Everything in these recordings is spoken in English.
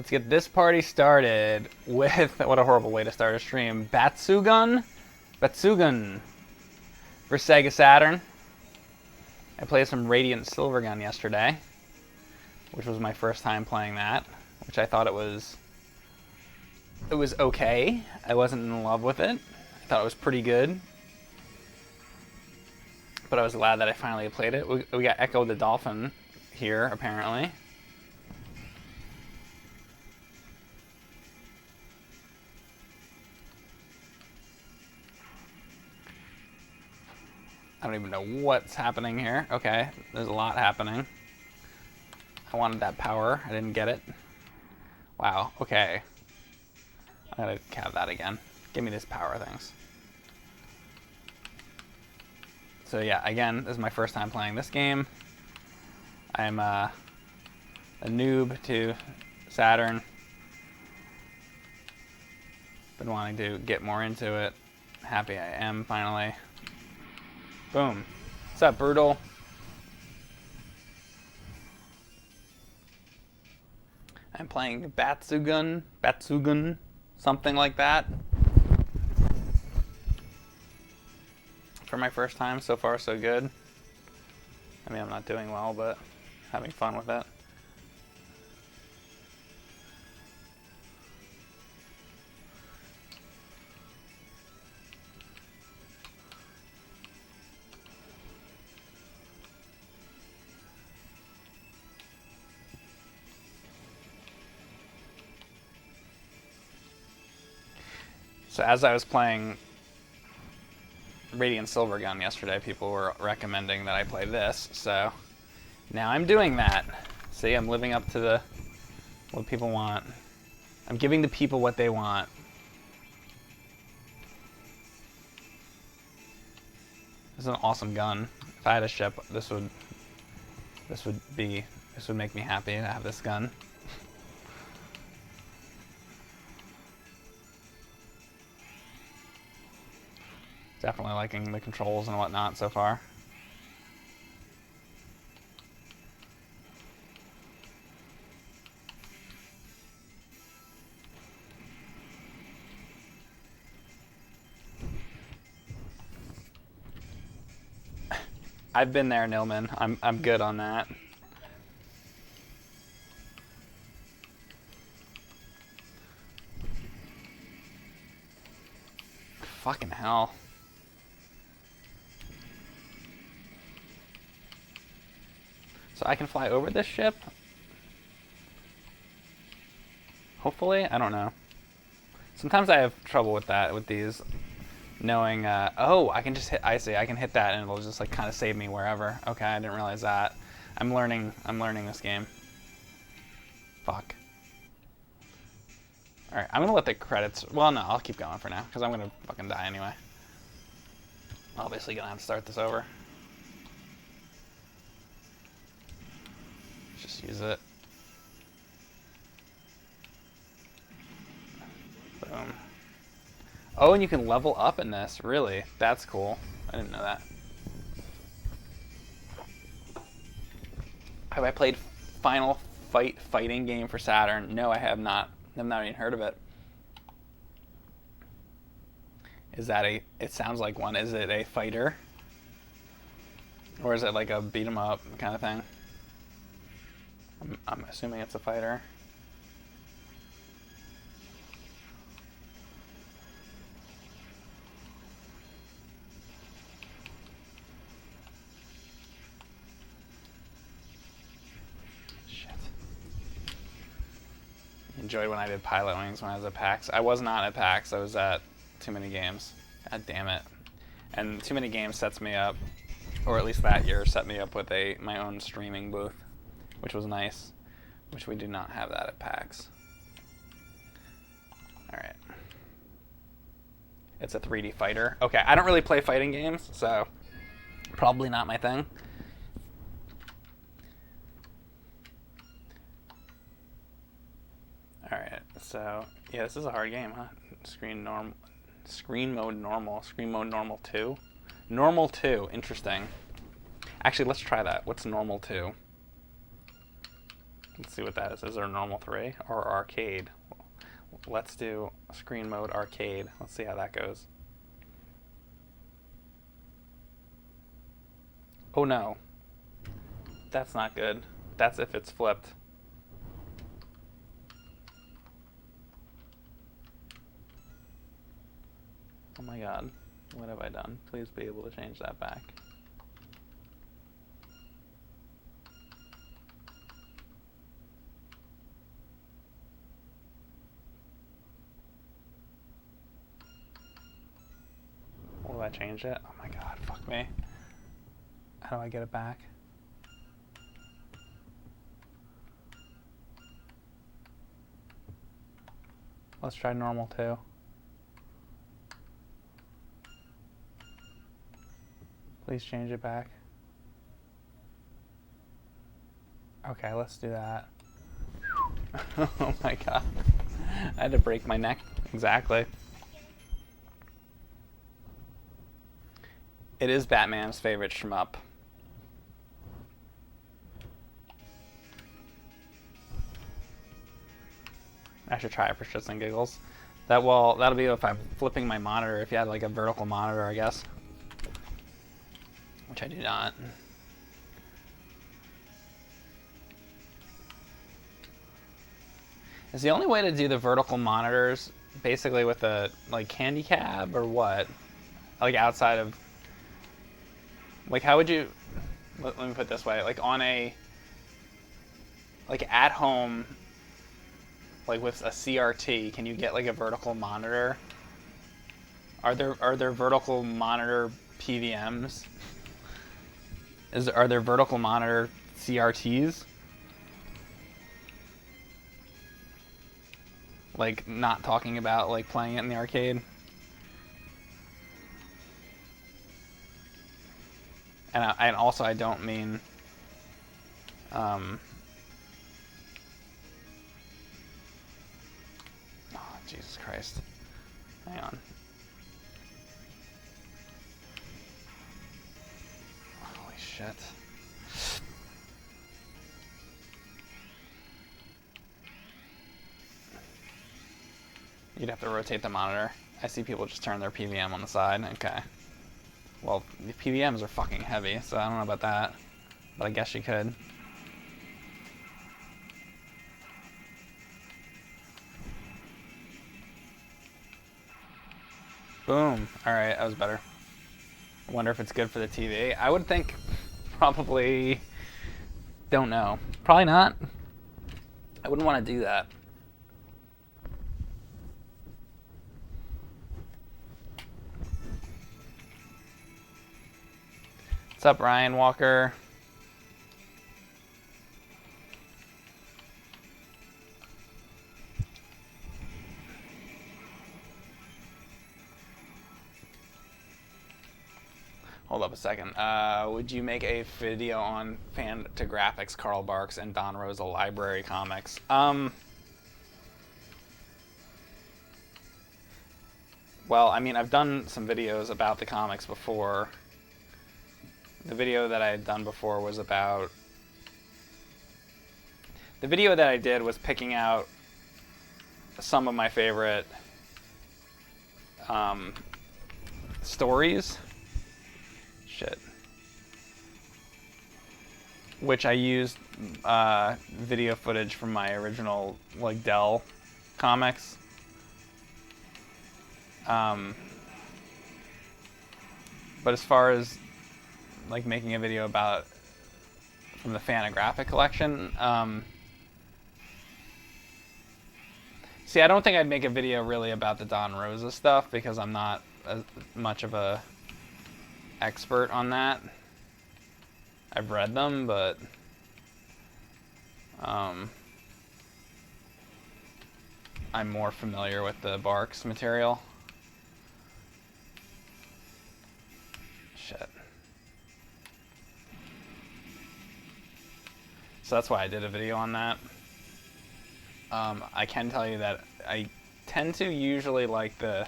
Let's get this party started with, what a horrible way to start a stream, Batsu-Gun for Sega Saturn. I played some Radiant Silvergun yesterday, which was my first time playing that, which I thought it was okay. I wasn't in love with it. I thought it was pretty good. But I was glad that I finally played it. We got Echo the Dolphin here, apparently. I don't even know what's happening here. Okay, there's a lot happening. I wanted that power. I didn't get it. Wow, okay. I gotta have that again. Give me this power, thanks. So yeah, again, this is my first time playing this game. I'm a noob to Saturn. Been wanting to get more into it. Happy I am, finally. Boom. What's up, Brutal? I'm playing Batsugun, something like that. For my first time, so far so good. I mean, I'm not doing well, but having fun with it. So as I was playing Radiant Silvergun yesterday, people were recommending that I play this, so now I'm doing that. See, I'm living up to what people want. I'm giving the people what they want. This is an awesome gun. If I had a ship, this would make me happy to have this gun. Definitely liking the controls and whatnot so far. I've been there, Nilman. I'm good on that. Fucking hell. So I can fly over this ship? Hopefully? I don't know. Sometimes I have trouble with that, with these. Knowing, oh, I can just hit, I see, I can hit that and it'll just like kind of save me wherever. Okay, I didn't realize that. I'm learning this game. Fuck. Alright, I'm gonna let the credits, well no, I'll keep going for now, because I'm gonna fucking die anyway. Obviously gonna have to start this over. Just use it. Boom. Oh, and you can level up in this, really? That's cool. I didn't know that. Have I played Final fighting game for Saturn? No, I have not. I've not even heard of it. Is that it sounds like one. Is it a fighter? Or is it like a beat 'em up kind of thing? I'm assuming it's a fighter. Enjoyed when I did Pilot Wings when I was at PAX. I was not at PAX. I was at Too Many Games. God damn it. And Too Many Games sets me up, or at least that year set me up with my own streaming booth, which was nice, which we do not have that at PAX. Alright. It's a 3D fighter. Okay, I don't really play fighting games, so probably not my thing. Alright, so yeah, this is a hard game, huh? Screen mode normal 2. Normal 2, interesting. Actually, let's try that. What's normal 2? Let's see what that is. Is there a normal 3 or arcade? Let's do screen mode arcade. Let's see how that goes. Oh no. That's not good. That's if it's flipped. Oh my god. What have I done? Please be able to change that back. Will I change it? Oh my god, fuck me. How do I get it back? Let's try normal too. Please change it back. Okay, let's do that. Oh my god. I had to break my neck. Exactly. It is Batman's favorite shmup. I should try it for shits and giggles. That'll be if I'm flipping my monitor, if you had like a vertical monitor, I guess. Which I do not. Is the only way to do the vertical monitors basically with a like candy cab or what? Like outside of, like how would you, let me put it this way, like on a, like at home, like with a CRT, can you get like a vertical monitor? Are there vertical monitor PVMs? Are there vertical monitor CRTs? Like not talking about like playing it in the arcade. And also I don't mean oh, Jesus Christ. Hang on. Holy shit. You'd have to rotate the monitor. I see people just turn their PVM on the side. Okay. Well, the PVMs are fucking heavy, so I don't know about that. But I guess you could. Boom. Alright, that was better. I wonder if it's good for the TV. I would think probably... Don't know. Probably not. I wouldn't want to do that. What's up, Ryan Walker? Hold up a second. Would you make a video on Fan-to-Graphics, Carl Barks, and Don Rosa library comics? Well, I mean, I've done some videos about the comics before. The video that I had done before was about... The video that I did was picking out some of my favorite stories. Shit. Which I used video footage from my original, like, Dell comics. But as far as like making a video about from the Fantagraphic collection, see, I don't think I'd make a video really about the Don Rosa stuff because I'm not as much of a expert on that. I've read them, but I'm more familiar with the Barks material. Shit. So that's why I did a video on that. I can tell you that I tend to usually like the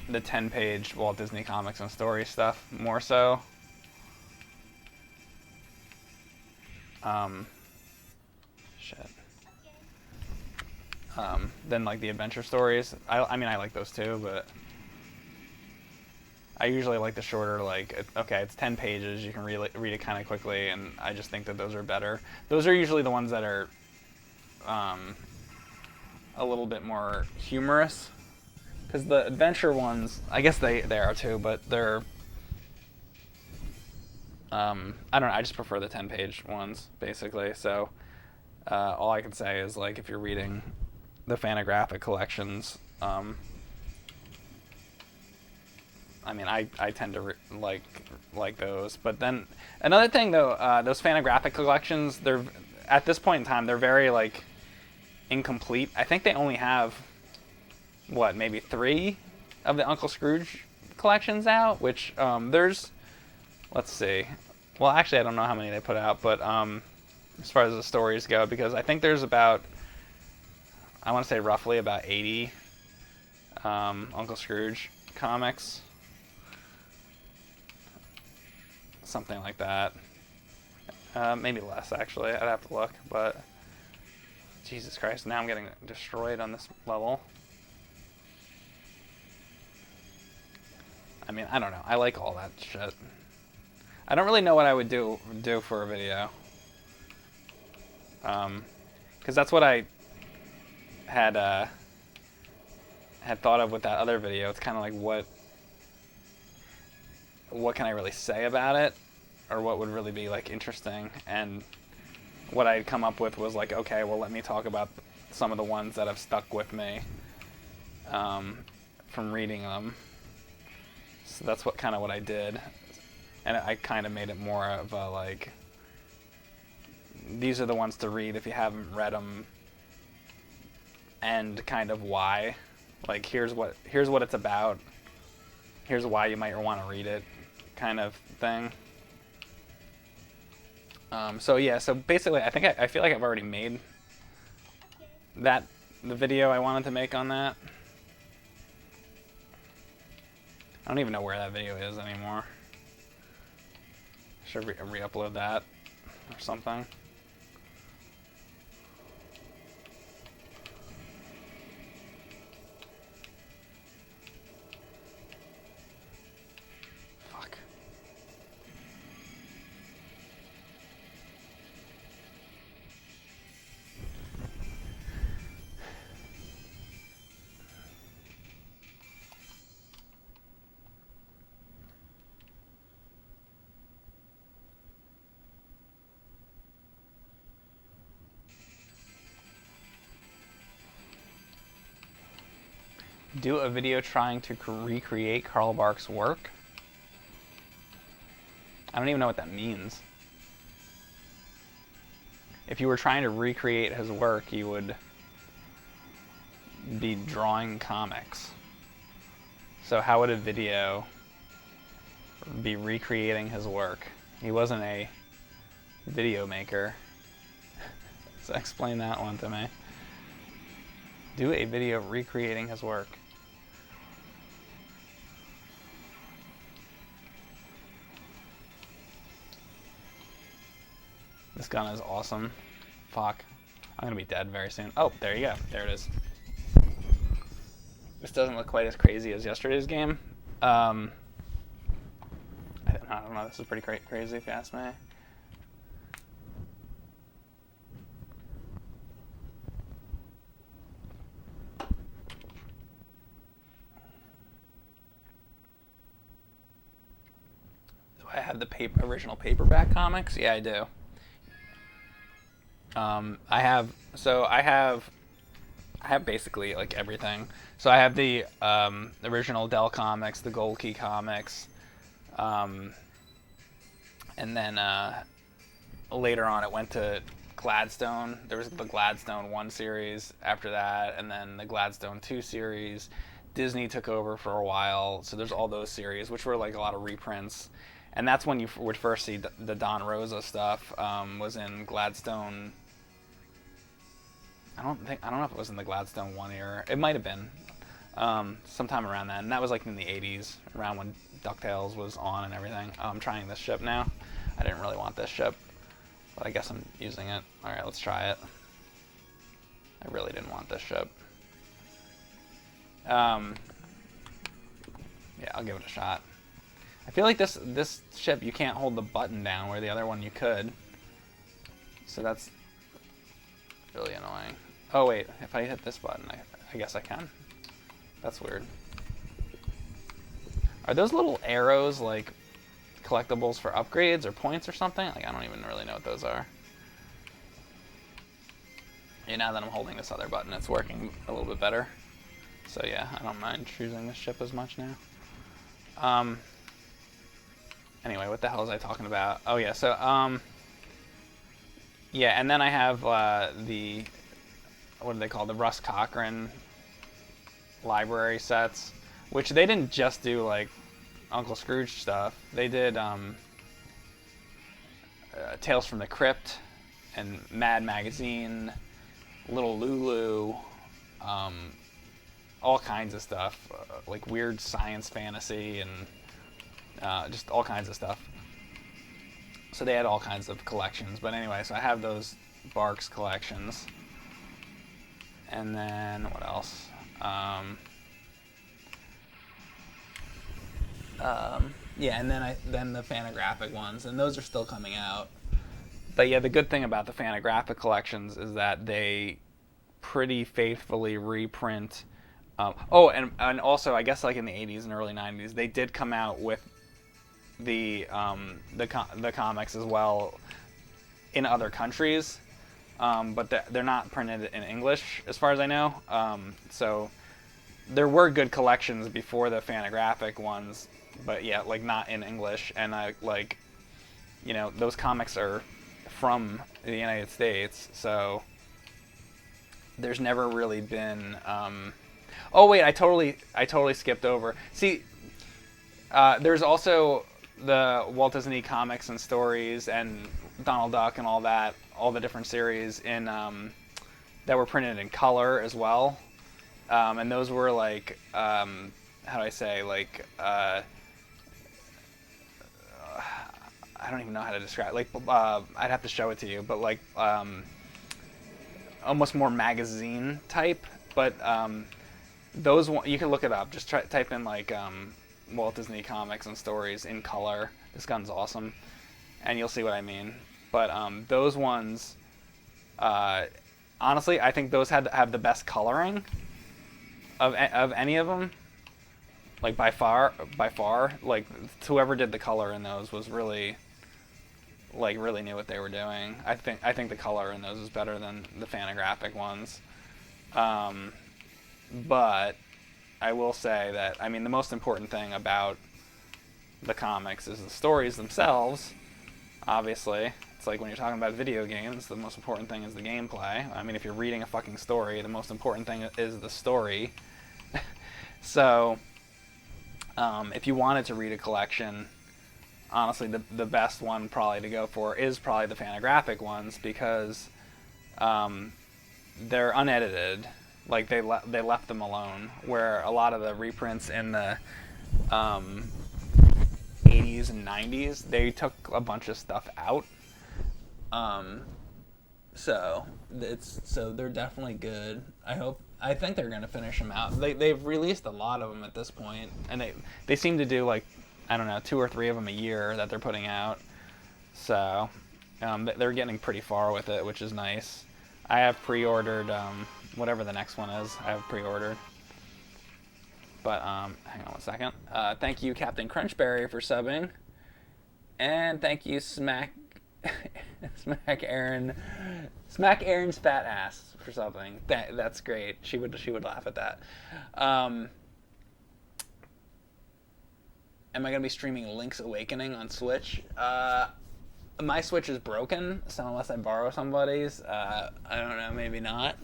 10-page Walt Disney Comics and Stories stuff more so. Shit. Than like the adventure stories. I mean, I like those too, but I usually like the shorter, like, okay, it's 10 pages, you can read it kind of quickly, and I just think that those are better. Those are usually the ones that are a little bit more humorous, because the adventure ones, I guess they are too, but they're, I don't know, I just prefer the 10-page ones, basically, so all I can say is, like, if you're reading the Fantagraphic collections, I mean, I tend to like those. But then another thing, though, those Fantagraphic collections, they're at this point in time, they're very like incomplete. I think they only have what, maybe 3 of the Uncle Scrooge collections out. Which there's, let's see. Well, actually, I don't know how many they put out, but as far as the stories go, because I think there's about, I want to say roughly about 80 Uncle Scrooge comics. Something like that. Maybe less, actually. I'd have to look, but Jesus Christ, now I'm getting destroyed on this level. I mean, I don't know. I like all that shit. I don't really know what I would do for a video. Because that's what I had thought of with that other video. It's kind of like, what can I really say about it, or what would really be like interesting? And what I'd come up with was like, okay, well, let me talk about some of the ones that have stuck with me from reading them. So that's what I did, and I kind of made it more of a like, these are the ones to read if you haven't read them, and kind of why. Like, here's what it's about. Here's why you might want to read it, kind of thing. So yeah, so basically, I feel like I've already made the video I wanted to make on that. I don't even know where that video is anymore. Should re-upload that or something. Do a video trying to recreate Karl Barks' work? I don't even know what that means. If you were trying to recreate his work, you would be drawing comics. So how would a video be recreating his work? He wasn't a video maker. So explain that one to me. Do a video recreating his work. This gun is awesome. Fuck. I'm gonna be dead very soon. Oh, there you go. There it is. This doesn't look quite as crazy as yesterday's game. I don't know. This is pretty crazy if you ask me. Do I have the original paperback comics? Yeah, I do. I have basically like everything. So I have the original Dell comics, the Gold Key comics, and then later on it went to Gladstone. There was the Gladstone 1 series after that, and then the Gladstone 2 series. Disney took over for a while, so there's all those series, which were like a lot of reprints. And that's when you would first see the Don Rosa stuff, was in Gladstone. I don't know if it was in the Gladstone 1 era. It might have been sometime around then. And that was like in the 80s, around when DuckTales was on and everything. Oh, I'm trying this ship now. I didn't really want this ship, but I guess I'm using it. All right, let's try it. I really didn't want this ship. Yeah, I'll give it a shot. I feel like this ship, you can't hold the button down where the other one you could. So that's really annoying. Oh wait, if I hit this button, I guess I can. That's weird. Are those little arrows like collectibles for upgrades or points or something? Like, I don't even really know what those are. Yeah, now that I'm holding this other button, it's working a little bit better. So yeah, I don't mind choosing this ship as much now. Anyway, what the hell was I talking about? Oh yeah, so yeah, and then I have the, what do they call, the Russ Cochran library sets, which they didn't just do like Uncle Scrooge stuff. They did Tales from the Crypt and Mad Magazine, Little Lulu, all kinds of stuff, like weird science fantasy and just all kinds of stuff. So they had all kinds of collections. But anyway, so I have those Barks collections. And then what else? Yeah, and then the Fantagraphic ones, and those are still coming out. But yeah, the good thing about the Fantagraphic collections is that they pretty faithfully reprint. Oh, and also, I guess like in the 80s and early 90s, they did come out with the comics as well in other countries, but they're not printed in English as far as I know. So there were good collections before the Fantagraphic ones, but yeah, like not in English. And I like, you know, those comics are from the United States, so there's never really been. Oh wait, I totally skipped over. See, there's also the Walt Disney comics and stories and Donald Duck and all the different series in that were printed in color as well, and those were like how do I say, like I don't even know how to describe it. Like I'd have to show it to you, but like almost more magazine type, but those you can look it up. Just type in like Walt Disney comics and stories in color. This gun's awesome, and you'll see what I mean. But those ones, honestly, I think those had to have the best coloring of any of them. Like by far, like whoever did the color in those was really knew what they were doing. I think the color in those is better than the Fantagraphic ones. But I will say that, I mean, the most important thing about the comics is the stories themselves, obviously. It's like when you're talking about video games, the most important thing is the gameplay. I mean, if you're reading a fucking story, the most important thing is the story. So, if you wanted to read a collection, honestly, the best one probably to go for is probably the Fantagraphic ones, because they're unedited. Like they left them alone, where a lot of the reprints in the 80s and 90s, they took a bunch of stuff out. So they're definitely good. I think they're gonna finish them out. They've released a lot of them at this point, and they seem to do like, I don't know, 2 or 3 of them a year that they're putting out. So they're getting pretty far with it, which is nice. I have pre-ordered whatever the next one is. I have pre-ordered. But hang on one second. Thank you, Captain Crunchberry, for subbing, and thank you, Smack Erin's fat ass for subbing. That's great. She would laugh at that. Am I gonna be streaming Link's Awakening on Switch? My Switch is broken, so unless I borrow somebody's, I don't know, maybe not.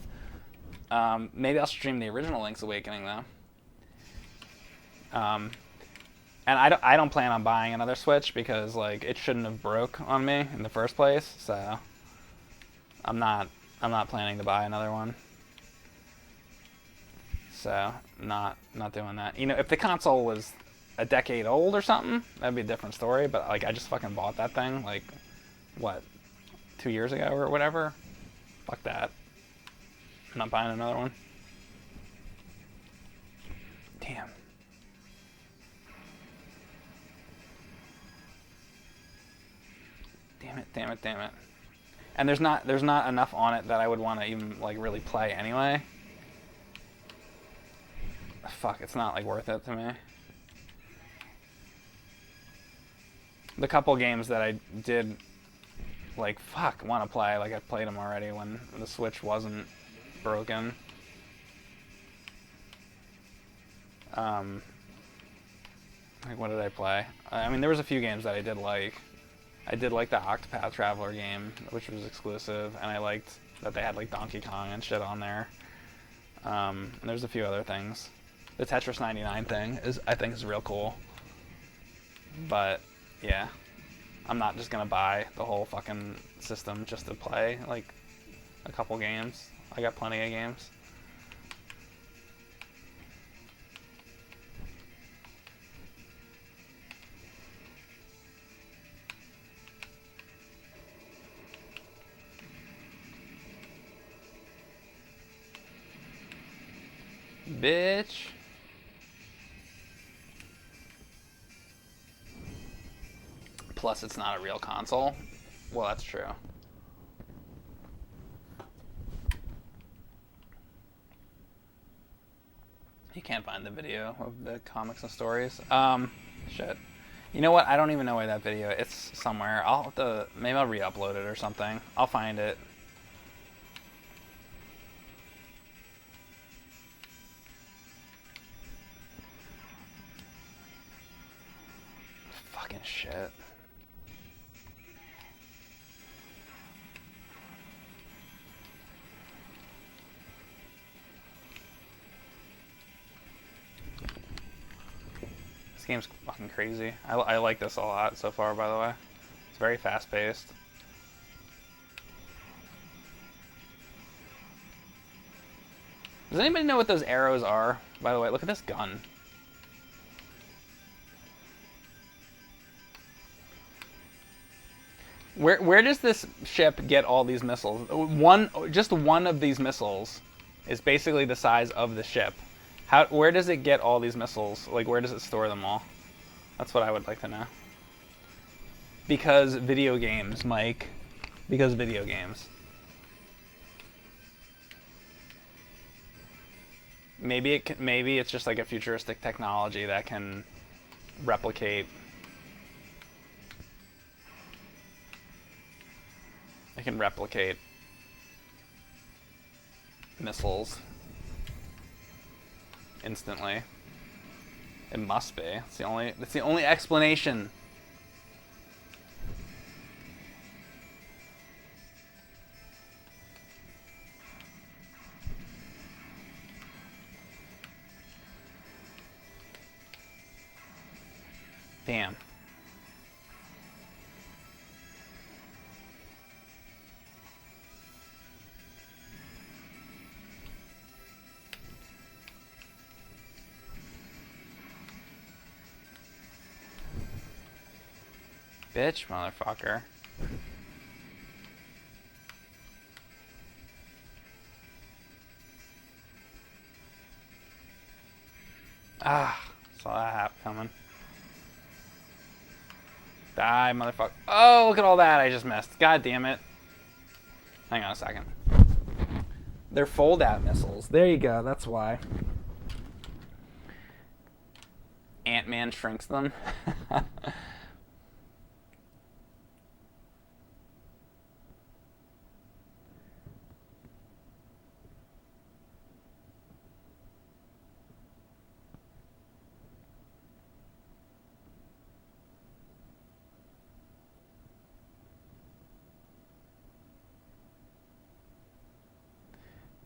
Maybe I'll stream the original Link's Awakening though. And I don't plan on buying another Switch because like it shouldn't have broke on me in the first place. So I'm not planning to buy another one. So not doing that. You know, if the console was a decade old or something, that'd be a different story. But like I just fucking bought that thing like what, 2 years ago or whatever. Fuck that. I'm not buying another one. Damn. Damn it, damn it, damn it. And there's not enough on it that I would want to even like really play anyway. Fuck, it's not like worth it to me. The couple games that I did like want to play, like I played them already when the Switch wasn't broken. Like what did I play? I mean, there was a few games that I did like. I did like the Octopath Traveler game, which was exclusive, and I liked that they had like Donkey Kong and shit on there. And there's a few other things. The Tetris 99 thing I think is real cool. But yeah, I'm not just gonna buy the whole fucking system just to play like a couple games. I got plenty of games. Bitch. Plus, it's not a real console. Well, that's true. You can't find the video of the comics and stories. Shit. You know what? I don't even know where that video is. It's somewhere. I'll have to... Maybe I'll re-upload it or something. I'll find it. Fucking shit. This game's fucking crazy. I like this a lot so far, by the way. It's very fast-paced. Does anybody know what those arrows are? By the way, look at this gun. Where does this ship get all these missiles? Just one of these missiles is basically the size of the ship. Where does it get all these missiles? Like, where does it store them all? That's what I would like to know. Because video games, Mike. Because video games. Maybe it's just like a futuristic technology that can replicate. It can replicate missiles instantly. It must be. It's the only explanation. Damn. Bitch, motherfucker. Ah, saw that coming. Die, motherfucker. Oh, look at all that I just missed. God damn it. Hang on a second. They're fold-out missiles. There you go, that's why. Ant-Man shrinks them.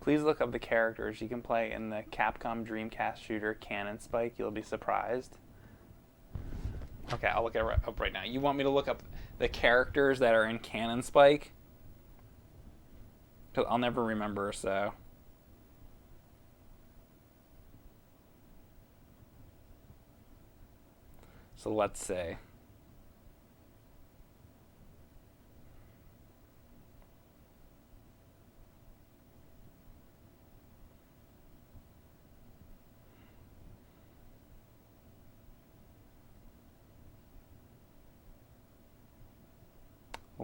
Please look up the characters you can play in the Capcom Dreamcast shooter Cannon Spike. You'll be surprised. Okay, I'll look it up right now. You want me to look up the characters that are in Cannon Spike? Because I'll never remember, so... So let's see.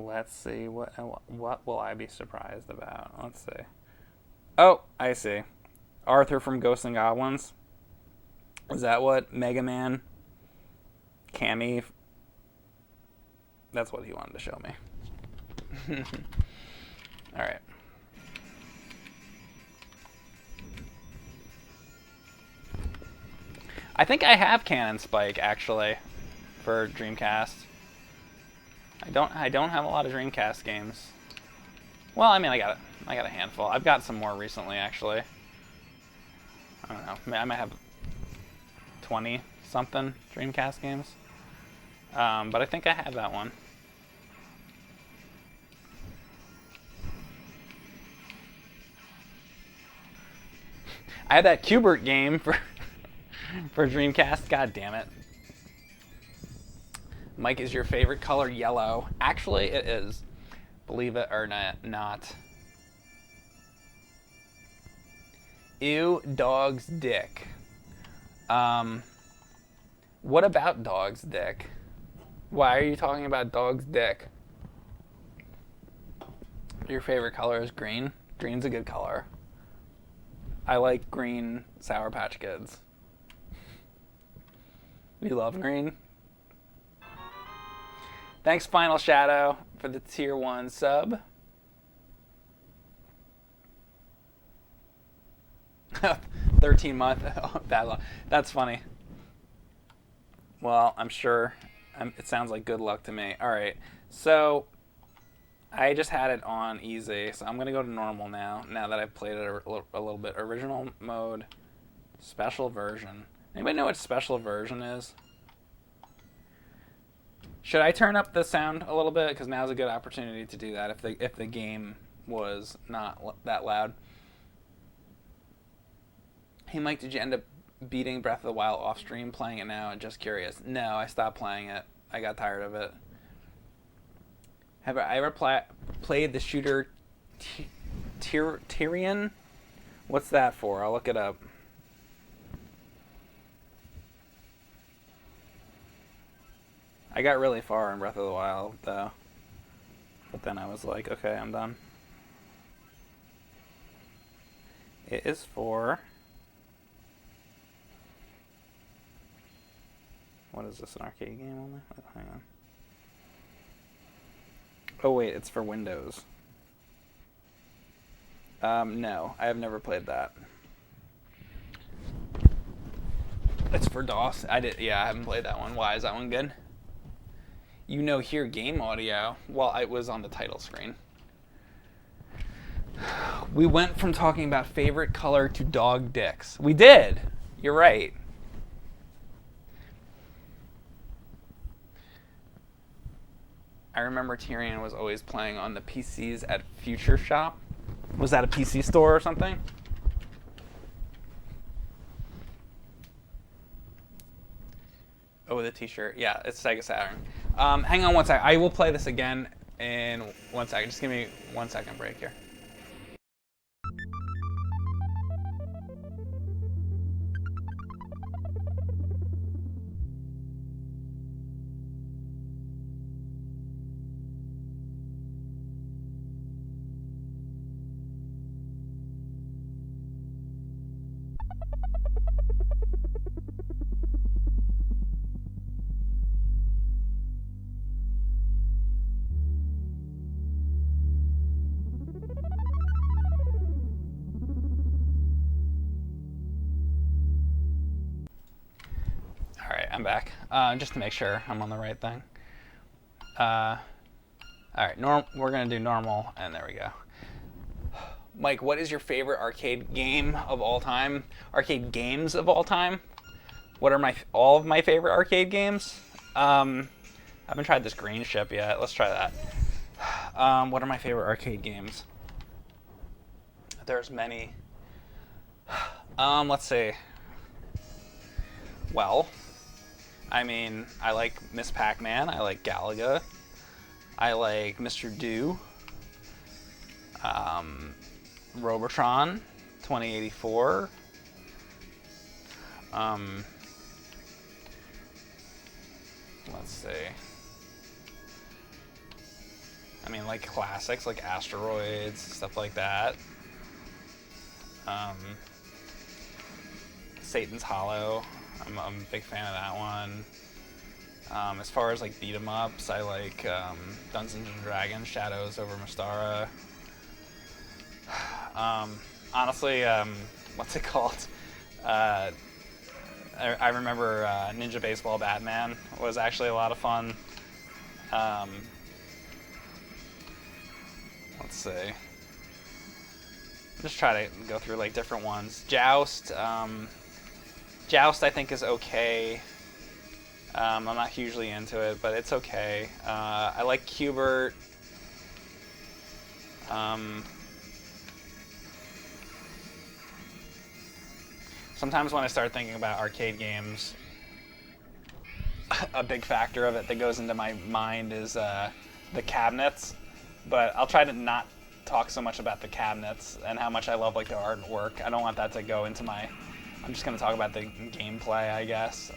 Let's see, what will I be surprised about? Let's see. Oh, I see. Arthur from Ghosts and Goblins. Is that what? Mega Man? Cammy? That's what he wanted to show me. Alright. I think I have Cannon Spike, actually, for Dreamcast. I don't have a lot of Dreamcast games. Well, I mean, I got a handful. I've got some more recently, actually. I don't know. I might have 20 something Dreamcast games. But I think I have that one. I had that Q*bert game for Dreamcast. God damn it. Mike, is your favorite color yellow? Actually, it is. Believe it or not. Ew, dog's dick. What about dog's dick? Why are you talking about dog's dick? Your favorite color is green? Green's a good color. I like green Sour Patch Kids. You love green? Thanks, Final Shadow, for the tier 1 sub. 13-month. Bad luck. That's funny. Well, I'm sure it sounds like good luck to me. All right. So I just had it on easy, so I'm going to go to normal now that I've played it a little bit. Original mode, special version. Anybody know what special version is? Should I turn up the sound a little bit? Because now's a good opportunity to do that if the game was not that loud. Hey, Mike, did you end up beating Breath of the Wild off stream, playing it now? Just curious. No, I stopped playing it. I got tired of it. Have I ever played the shooter Tyrion? What's that for? I'll look it up. I got really far in Breath of the Wild, though. But then I was like, okay, I'm done. It is for... What is this, an arcade game only? Oh, hang on. Oh, wait, it's for Windows. No, I have never played that. It's for DOS. I haven't played that one. Why, is that one good? You know, hear game audio. Well, it was on the title screen. We went from talking about favorite color to dog dicks. We did. You're right. I remember Tyrion was always playing on the PCs at Future Shop. Was that a PC store or something? Oh, the t-shirt. Yeah, it's Sega Saturn. Hang on one sec. I will play this again in 1 second. Just give me 1 second break here. I'm back, just to make sure I'm on the right thing. All right, we're gonna do normal, and there we go. Mike, what is your favorite arcade game of all time? Arcade games of all time? What are all of my favorite arcade games? I haven't tried this green ship yet. Let's try that. What are my favorite arcade games? There's many. Let's see. Well, I mean, I like Miss Pac-Man, I like Galaga, I like Mr. Do, Robotron, 2084, let's see. I mean, like classics like Asteroids, stuff like that. Um, Satan's Hollow, I'm a big fan of that one. As far as like beat 'em ups, I like Dungeons and Dragons, Shadows over Mystara. Honestly, what's it called? I remember Ninja Baseball Batman was actually a lot of fun. Let's see. Just try to go through like different ones. Joust. Joust I think is okay. I'm not hugely into it, but it's okay. I like Qbert. Sometimes when I start thinking about arcade games, a big factor of it that goes into my mind is the cabinets. But I'll try to not talk so much about the cabinets and how much I love like the artwork. I don't want that to go into my... I'm just going to talk about the gameplay, I guess.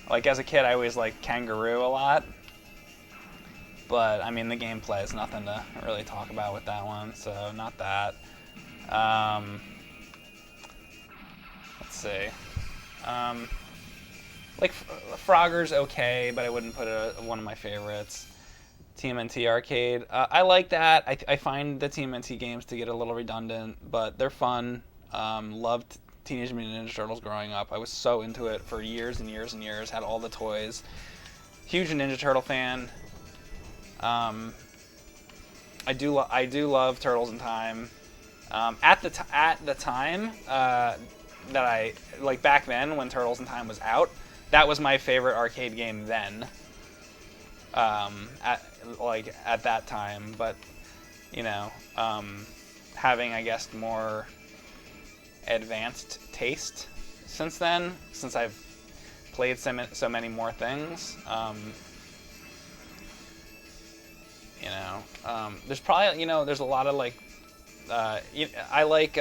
Like as a kid, I always liked Kangaroo a lot. But I mean, the gameplay is nothing to really talk about with that one, so not that. Let's see. Like Frogger's okay, but I wouldn't put it one of my favorites. TMNT Arcade. I like that. I find the TMNT games to get a little redundant, but they're fun. Loved Teenage Mutant Ninja Turtles growing up. I was so into it for years and years and years. Had all the toys. Huge Ninja Turtle fan. I do love Turtles in Time. At the time that I like back then when Turtles in Time was out, that was my favorite arcade game then. At that time, but you know, having I guess more advanced taste since then, since I've played so many more things. There's probably there's a lot of like I like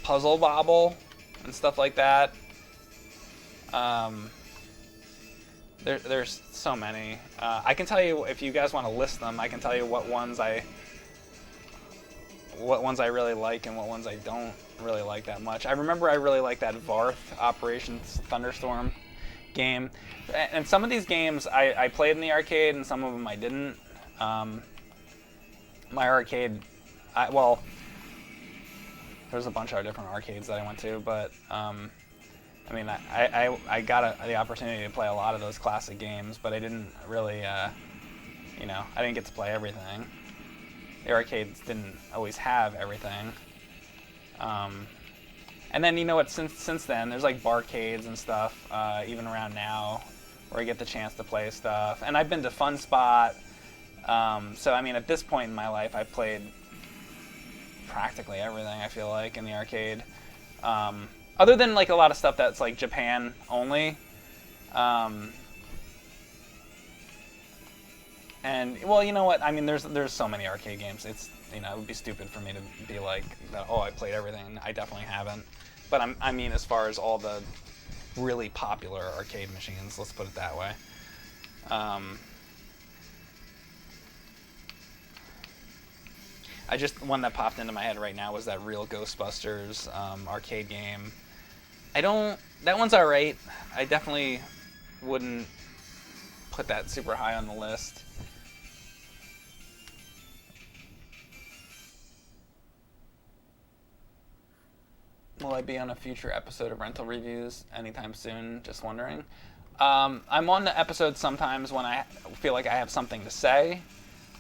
Puzzle Bobble and stuff like that. There's so many. I can tell you if you guys want to list them. I can tell you what ones I really like and what ones I don't really like that much. I remember I really liked that Varth Operation Thunderstorm game, and some of these games I played in the arcade and some of them I didn't. My arcade, there's a bunch of different arcades that I went to, but I mean, I got the opportunity to play a lot of those classic games, but I didn't really, I didn't get to play everything. The arcades didn't always have everything. And then, since then, there's like barcades and stuff, even around now, where I get the chance to play stuff. And I've been to Fun Spot. So, I mean, at this point in my life, I've played practically everything, I feel like, in the arcade. Other than like a lot of stuff that's like Japan only. And well, you know what? I mean, there's so many arcade games. It's it would be stupid for me to be like, oh, I played everything. I definitely haven't. But I mean, as far as all the really popular arcade machines, let's put it that way. One that popped into my head right now was that Real Ghostbusters arcade game. That one's alright. I definitely wouldn't put that super high on the list. Will I be on a future episode of Rental Reviews anytime soon? Just wondering. I'm on the episode sometimes when I feel like I have something to say.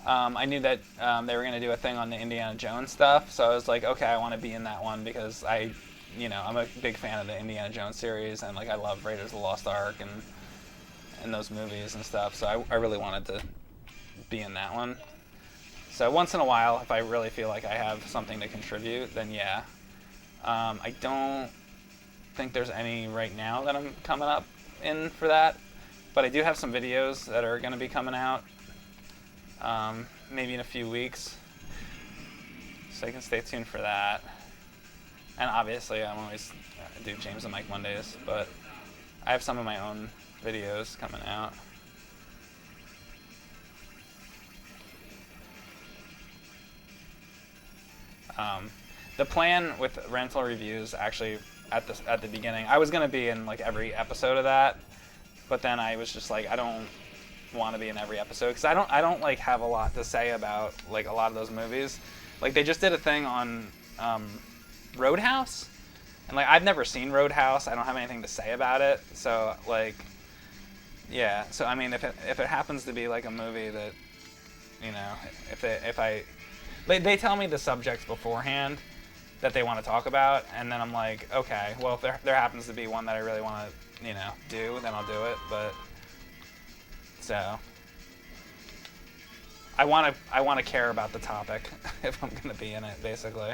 I knew that they were going to do a thing on the Indiana Jones stuff, so I was like, okay, I want to be in that one because I'm a big fan of the Indiana Jones series, and like I love Raiders of the Lost Ark and those movies and stuff, so I really wanted to be in that one. So once in a while, if I really feel like I have something to contribute, then yeah. I don't think there's any right now that I'm coming up in for that, but I do have some videos that are going to be coming out maybe in a few weeks, so you can stay tuned for that. And obviously I'm always do James and Mike Mondays, but I have some of my own videos coming out. The plan with rental reviews, actually, at the beginning, I was gonna be in like every episode of that, but then I was just like, I don't want to be in every episode because I don't like have a lot to say about like a lot of those movies. Like they just did a thing on Roadhouse, and like I've never seen Roadhouse. I don't have anything to say about it. So like, yeah. So I mean, if it happens to be like a movie that, you know, they tell me the subjects beforehand that they want to talk about, and then I'm like, okay, well if there happens to be one that I really want to, you know, do, then I'll do it. But so I want to care about the topic if I'm gonna be in it, basically.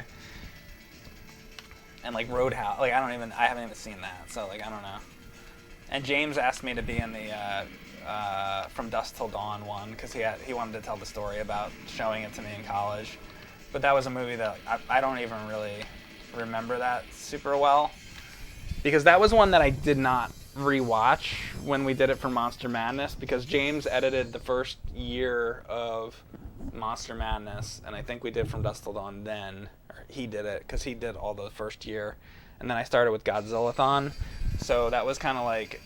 And like Roadhouse, like I haven't even seen that, so like I don't know. And James asked me to be in the From Dusk Till Dawn one because he wanted to tell the story about showing it to me in college. But that was a movie that I don't even really remember that super well because that was one that I did not rewatch when we did it for Monster Madness because James edited the first year of Monster Madness, and I think we did From Dusk Till Dawn then. Or he did it because he did all the first year, and then I started with Godzillathon, so that was kind of like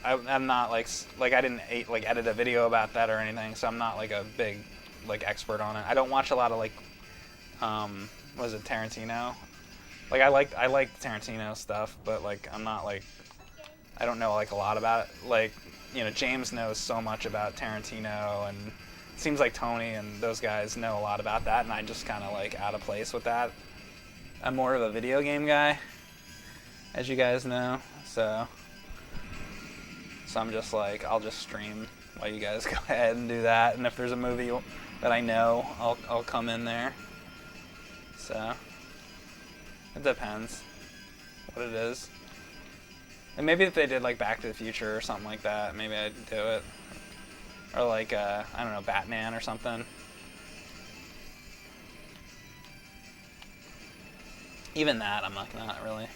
I'm not like I didn't edit a video about that or anything, so I'm not like a big like expert on it. I don't watch a lot of like was it Tarantino? Like I like Tarantino stuff, but like I'm not like I don't know like a lot about it. Like, you know, James knows so much about Tarantino, and it seems like Tony and those guys know a lot about that, and I just kind of like out of place with that. I'm more of a video game guy, as you guys know, so I'm just like I'll just stream while you guys go ahead and do that, and if there's a movie that I know, I'll come in there. So it depends what it is. And maybe if they did like Back to the Future or something like that, maybe I'd do it. Or like I don't know, Batman or something. Even that, I'm not really.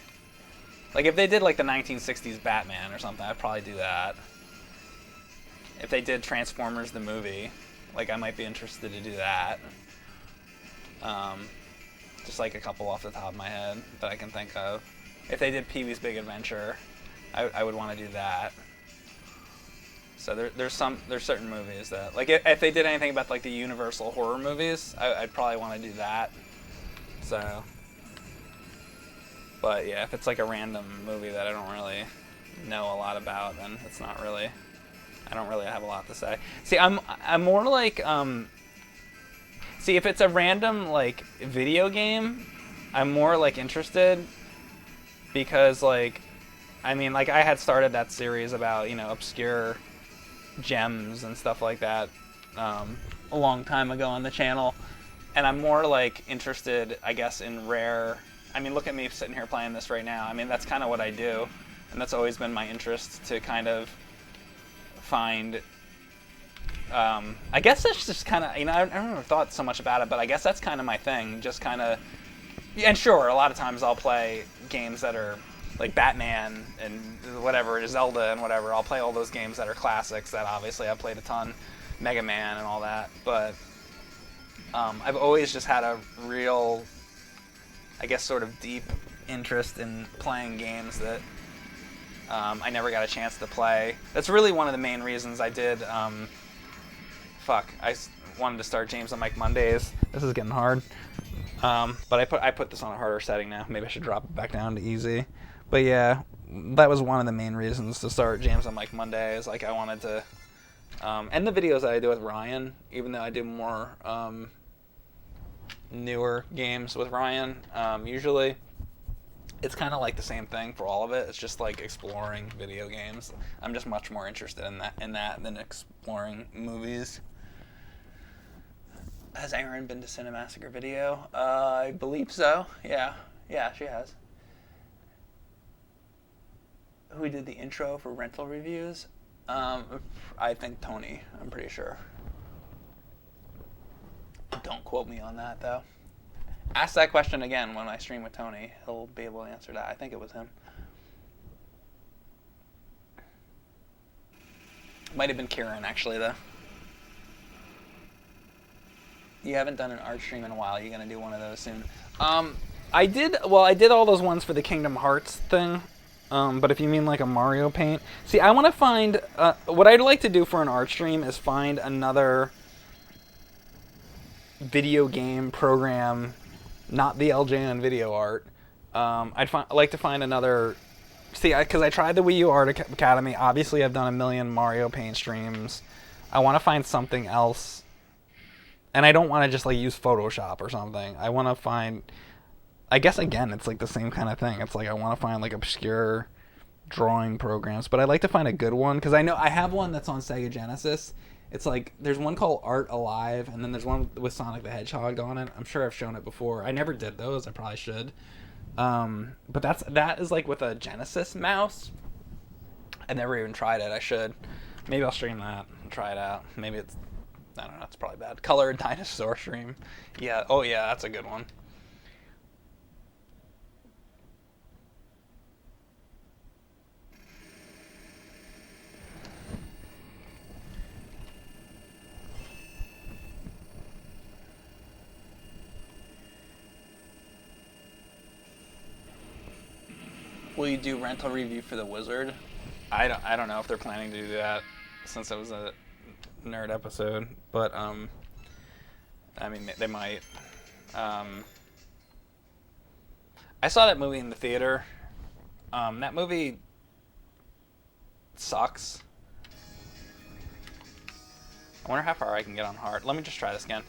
Like if they did like the 1960s Batman or something, I'd probably do that. If they did Transformers the movie, like I might be interested to do that. Just like a couple off the top of my head that I can think of. If they did Pee-wee's Big Adventure, I would want to do that. So there's certain movies that like if they did anything about like the Universal horror movies, I'd probably want to do that. So, but yeah, if it's like a random movie that I don't really know a lot about, then it's not really. I don't really have a lot to say. See, I'm more like see, if it's a random like video game, I'm more like interested because like I mean like I had started that series about, you know, obscure gems and stuff like that a long time ago on the channel, and I'm more like interested, I guess, in rare. I mean, look at me sitting here playing this right now. I mean, that's kind of what I do, and that's always been my interest to kind of find. I guess that's just kind of, you know, I never thought so much about it, but I guess that's kind of my thing. Just kind of, and sure, a lot of times I'll play games that are like Batman and whatever, Zelda and whatever. I'll play all those games that are classics that obviously I've played a ton, Mega Man and all that. But I've always just had a real, I guess, sort of deep interest in playing games that I never got a chance to play. That's really one of the main reasons I did. I wanted to start James on Mike Mondays. This is getting hard. But I put this on a harder setting now. Maybe I should drop it back down to easy. But yeah, that was one of the main reasons to start James on Mike Mondays. Like I wanted to, and the videos that I do with Ryan, even though I do more newer games with Ryan, usually it's kind of like the same thing for all of it. It's just like exploring video games. I'm just much more interested in that than exploring movies. Has Erin been to Cinemassacre Video? I believe so. Yeah, she has. Who did the intro for rental reviews? I think Tony. I'm pretty sure. Don't quote me on that though. Ask that question again when I stream with Tony. He'll be able to answer that. I think it was him. Might have been Kieran actually though. You haven't done an art stream in a while. You're gonna do one of those soon. I did. Well, I did all those ones for the Kingdom Hearts thing. But if you mean like a Mario Paint, see, I want to find what I'd like to do for an art stream is find another video game program, not the LJN video art. Like to find another. See, because I tried the Wii U Art Academy. Obviously, I've done a million Mario Paint streams. I want to find something else, and I don't want to just like use Photoshop or something. I want to find. I guess again, it's like the same kind of thing. It's like I want to find like obscure drawing programs, but I'd like to find a good one because I know I have one that's on Sega Genesis. It's like there's one called Art Alive, and then there's one with Sonic the Hedgehog on it. I'm sure I've shown it before. I never did those. I probably should. But that is like with a Genesis mouse. I never even tried it. I should. Maybe I'll stream that and try it out. Maybe it's I don't know. It's probably bad. Colored Dinosaur stream. Yeah. Oh yeah, that's a good one. Will you do rental review for the Wizard? I don't know if they're planning to do that since it was a nerd episode, but I mean they might. I saw that movie in the theater. That movie sucks. I wonder how far I can get on hard. Let me just try this again.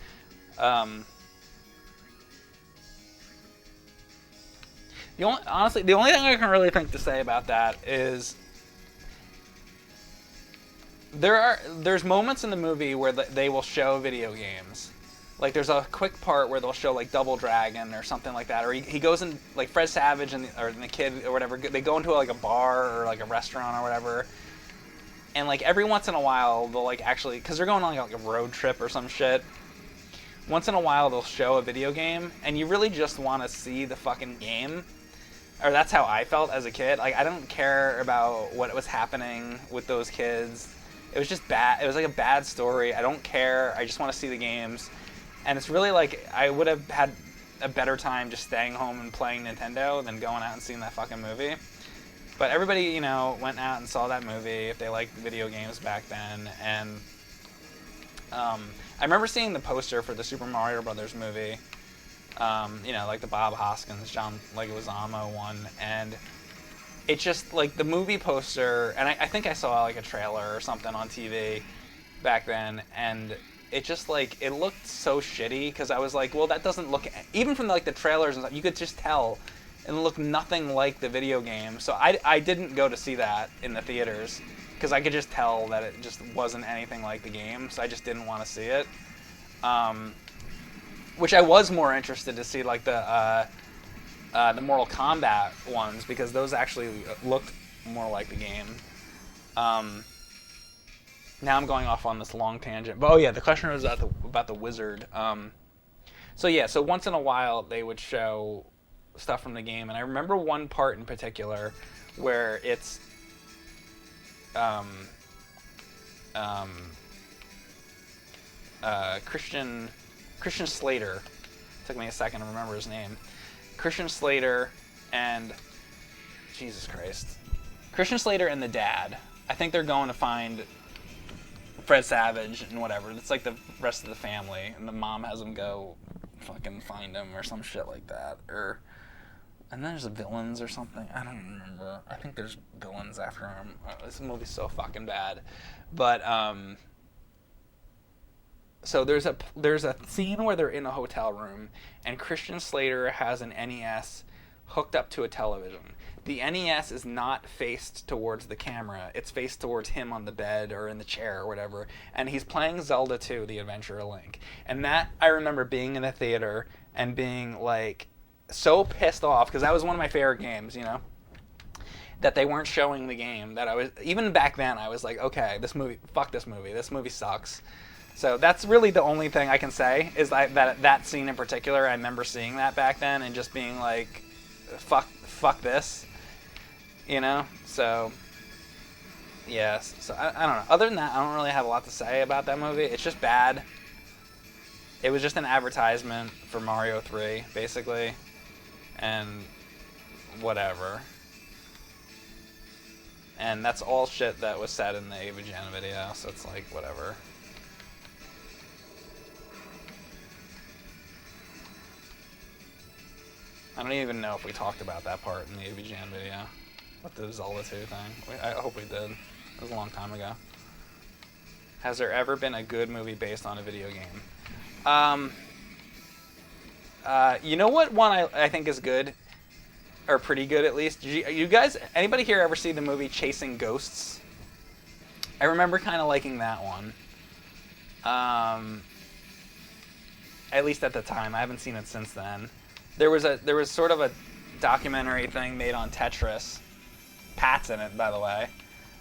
Honestly, the only thing I can really think to say about that is there's moments in the movie where they will show video games. Like there's a quick part where they'll show like Double Dragon or something like that, or he goes in like Fred Savage and the kid or whatever. They go into like a bar or like a restaurant or whatever, and like every once in a while they'll like actually because they're going on like a road trip or some shit. Once in a while they'll show a video game, and you really just want to see the fucking game. Or that's how I felt as a kid. Like, I don't care about what was happening with those kids. It was just bad. It was like a bad story. I don't care. I just want to see the games. And it's really like, I would have had a better time just staying home and playing Nintendo than going out and seeing that fucking movie. But everybody, you know, went out and saw that movie if they liked video games back then. And I remember seeing the poster for the Super Mario Brothers movie. You know, like the Bob Hoskins, John Leguizamo one, and it just, like, the movie poster, and I think I saw, like, a trailer or something on TV back then, and it just, like, it looked so shitty, because I was like, well, that doesn't look, even from, like, the trailers and stuff, you could just tell it looked nothing like the video game, so I didn't go to see that in the theaters, because I could just tell that it just wasn't anything like the game, so I just didn't want to see it. Which I was more interested to see, like the Mortal Kombat ones, because those actually looked more like the game. Now I'm going off on this long tangent, but oh yeah, the question was about the Wizard. So yeah, so once in a while they would show stuff from the game, and I remember one part in particular where it's Christian Slater. Took me a second to remember his name. Christian Slater and Jesus Christ. Christian Slater and the dad. I think they're going to find Fred Savage and whatever. It's like the rest of the family, and the mom has them go fucking find him or some shit like that. And then there's villains or something. I don't remember. I think there's villains after him. This movie's so fucking bad. But so there's a scene where they're in a hotel room, and Christian Slater has an NES hooked up to a television. The NES is not faced towards the camera. It's faced towards him on the bed or in the chair or whatever. And he's playing Zelda 2, The Adventure of Link. And that, I remember being in the theater and being, like, so pissed off, because that was one of my favorite games, you know, that they weren't showing the game. That I was, even back then, I was like, okay, fuck this movie sucks. So that's really the only thing I can say, is that scene in particular. I remember seeing that back then and just being like, fuck this, you know? So, yes. So I don't know. Other than that, I don't really have a lot to say about that movie. It's just bad. It was just an advertisement for Mario 3, basically, and whatever. And that's all shit that was said in the AVGen video, so it's like, whatever. I don't even know if we talked about that part in the AVGen video, with the Zelda 2 thing. I hope we did. It was a long time ago. Has there ever been a good movie based on a video game? You know what one I think is good? Or pretty good, at least? You guys, anybody here ever see the movie Chasing Ghosts? I remember kind of liking that one. At least at the time. I haven't seen it since then. There was sort of a documentary thing made on Tetris. Pat's in it, by the way.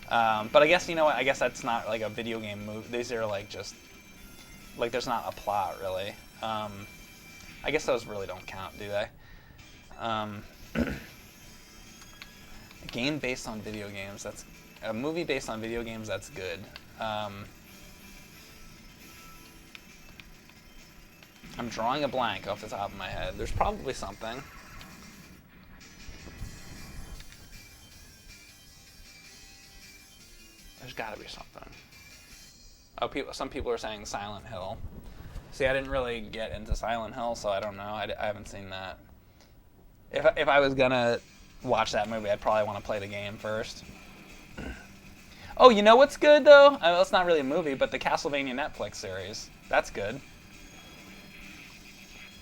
But I guess, you know what? I guess that's not like a video game movie. These are like just... Like, there's not a plot, really. I guess those really don't count, do they? A game based on video games, that's... A movie based on video games, that's good. I'm drawing a blank off the top of my head. There's probably something. There's gotta be something. Oh, some people are saying Silent Hill. See, I didn't really get into Silent Hill, so I don't know. I haven't seen that. If I was gonna watch that movie, I'd probably want to play the game first. Oh, you know what's good, though? Well, it's not really a movie, but the Castlevania Netflix series. That's good.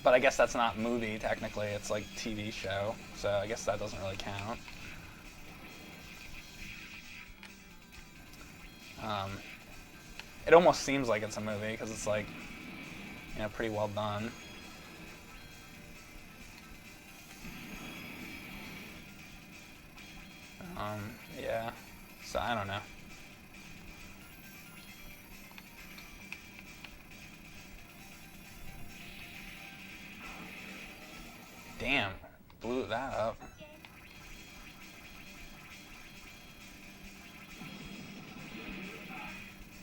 But I guess that's not movie, technically. It's like TV show, so I guess that doesn't really count. It almost seems like it's a movie, because it's like, you know, pretty well done. Yeah, so I don't know. Damn, blew that up.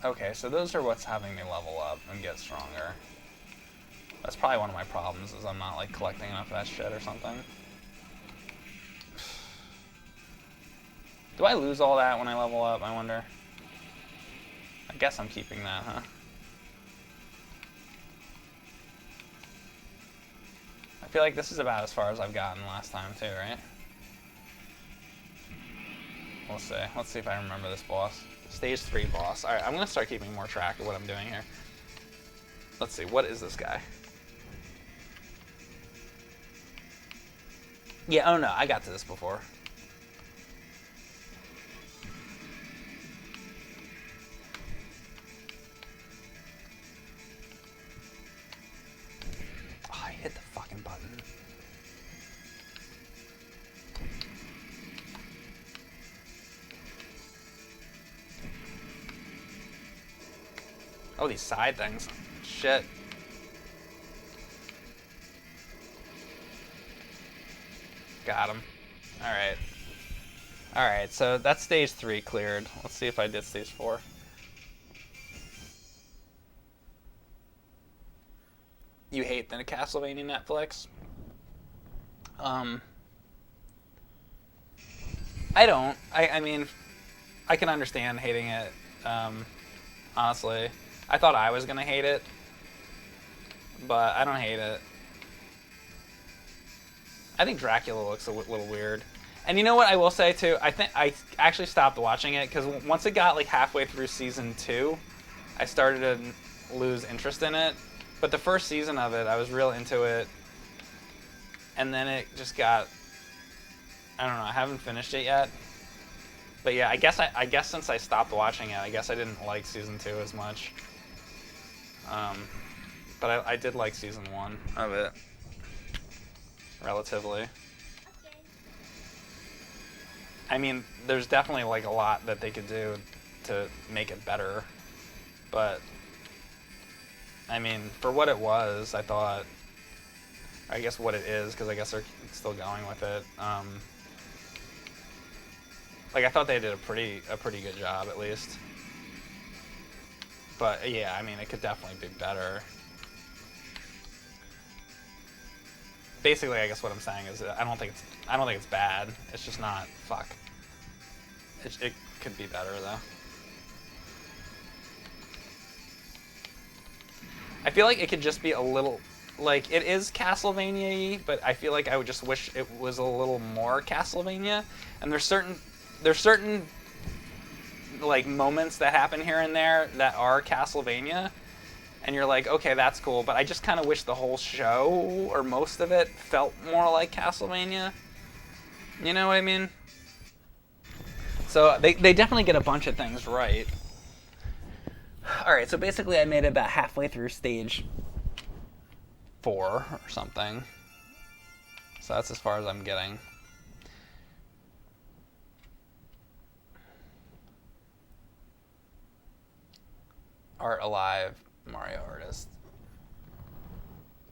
Okay, so those are what's having me level up and get stronger. That's probably one of my problems, is I'm not like collecting enough of that shit or something. Do I lose all that when I level up, I wonder? I guess I'm keeping that, huh? I feel like this is about as far as I've gotten last time too, right? We'll see. Let's see if I remember this boss. Stage 3 boss. Alright, I'm going to start keeping more track of what I'm doing here. Let's see, what is this guy? Yeah, oh no, I got to this before. Oh, I hit the fucking button. Oh, these side things. Shit. Got him. Alright. Alright, so that's stage 3 cleared. Let's see if I did stage 4. You hate the Castlevania Netflix? I don't. I mean, I can understand hating it, honestly. I thought I was gonna hate it, but I don't hate it. I think Dracula looks a little weird. And you know what I will say too? I think I actually stopped watching it because once it got like halfway through season 2, I started to lose interest in it. But the first season of it, I was real into it. And then it just got, I don't know, I haven't finished it yet. But yeah, I guess since I stopped watching it, I guess I didn't like season 2 as much. But I did like season 1 of it. Relatively. I mean, there's definitely like a lot that they could do to make it better. But, I mean, for what it was, I thought, I guess what it is, because I guess they're still going with it. Like, I thought they did a pretty good job, at least. But, yeah, I mean, it could definitely be better. basically, I guess what I'm saying is I don't think it's bad. It's just not fuck. It could be better though. I feel like it could just be a little, like, it is Castlevania-y, but I feel like I would just wish it was a little more Castlevania. And there's certain like moments that happen here and there that are Castlevania, and you're like, okay, that's cool, but I just kind of wish the whole show or most of it felt more like Castlevania. You know what I mean? So they definitely get a bunch of things right. Alright, so basically I made it about halfway through stage 4 or something. So that's as far as I'm getting. Art Alive, Mario Artist.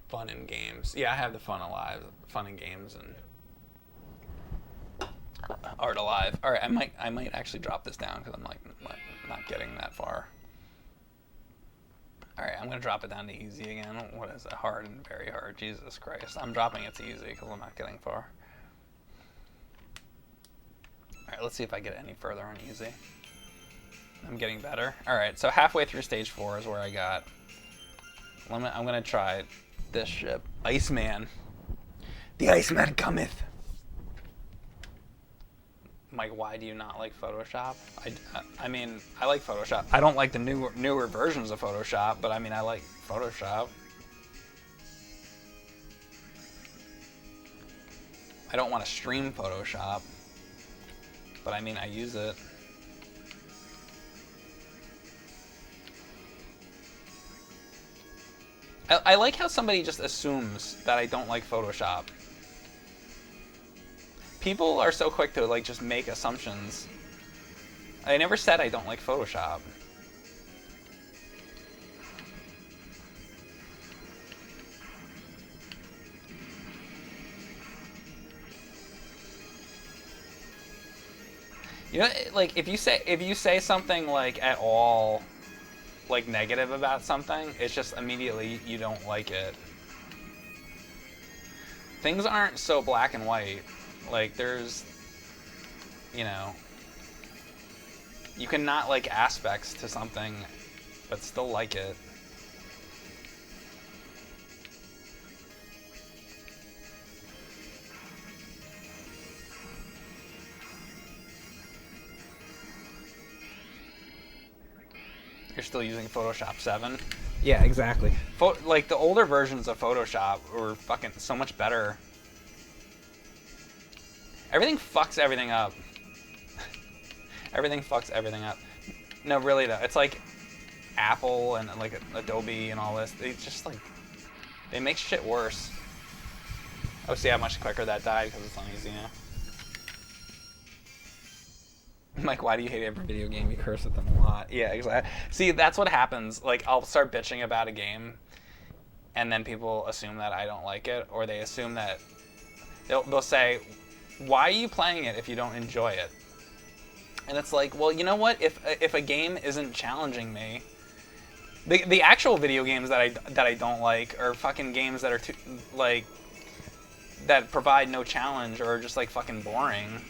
Fun in games. Yeah, I have the Fun Alive, Fun in Games, and Art Alive. Alright, I might actually drop this down because I'm like not getting that far. Alright, I'm going to drop it down to easy again. What is it? Hard and very hard. Jesus Christ. I'm dropping it to easy because I'm not getting far. Alright, let's see if I get any further on easy. I'm getting better. Alright, so halfway through stage 4 is where I got. I'm going to try this ship. Iceman. The Iceman cometh. Mike, why do you not like Photoshop? I mean, I like Photoshop. I don't like the newer versions of Photoshop, but I mean, I like Photoshop. I don't want to stream Photoshop, but I mean, I use it. I like how somebody just assumes that I don't like Photoshop. People are so quick to like just make assumptions. I never said I don't like Photoshop. You know, like if you say something like at all like negative about something, it's just immediately you don't like it. Things aren't so black and white. Like there's, you know, you can not like aspects to something but still like it. You're still using Photoshop 7? Yeah, exactly. Like the older versions of Photoshop were fucking so much better. Everything fucks everything up. Everything fucks everything up. No, really though. It's like Apple and like Adobe and all this. They just like, they make shit worse. Oh, see how much quicker that died because it's on easy now. Mike, why do you hate every video game? You curse at them a lot. Yeah, exactly. See, that's what happens. Like, I'll start bitching about a game, and then people assume that I don't like it, or they assume that they'll say, "Why are you playing it if you don't enjoy it?" And it's like, well, you know what? If a game isn't challenging me, the actual video games that I don't like are fucking games that are too, like, that provide no challenge or are just like fucking boring.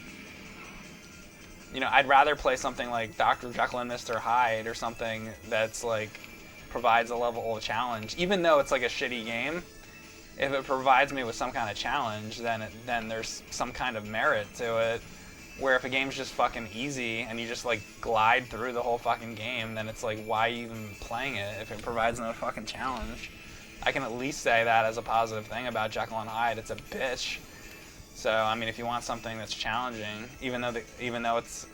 You know, I'd rather play something like Dr. Jekyll and Mr. Hyde or something that's like provides a level of challenge, even though it's like a shitty game. If it provides me with some kind of challenge, then there's some kind of merit to it. Where if a game's just fucking easy and you just like glide through the whole fucking game, then it's like, why are you even playing it if it provides no fucking challenge? I can at least say that as a positive thing about Jekyll and Hyde. It's a bitch. So I mean, if you want something that's challenging, even though it's,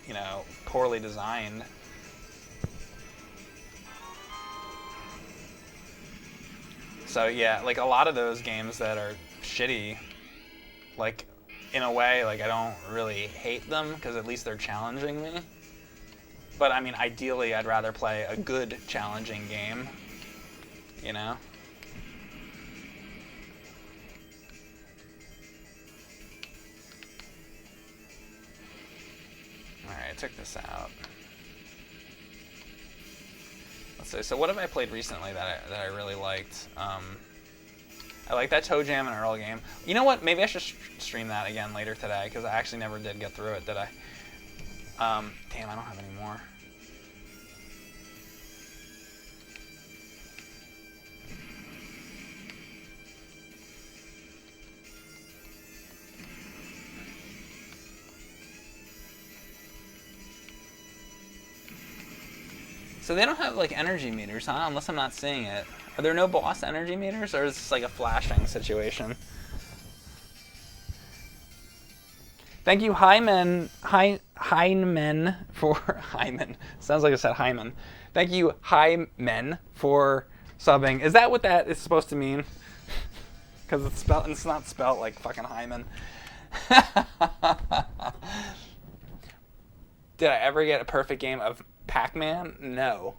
you know, poorly designed. So yeah, like a lot of those games that are shitty, like in a way, like I don't really hate them because at least they're challenging me. But I mean, ideally, I'd rather play a good challenging game, you know? Alright, I took this out. Let's see, so what have I played recently that I really liked? I like that Toe Jam and Earl game. You know what? Maybe I should stream that again later today, because I actually never did get through it, did I? Damn, I don't have any more. So they don't have like energy meters, huh? Unless I'm not seeing it. Are there no boss energy meters, or is this like a flashing situation? Thank you, Hyman for Hyman. Sounds like I said Hyman. Thank you, Hyman, for subbing. Is that what that is supposed to mean? Because it's not spelled like fucking Hyman. Did I ever get a perfect game of Pac-Man? No.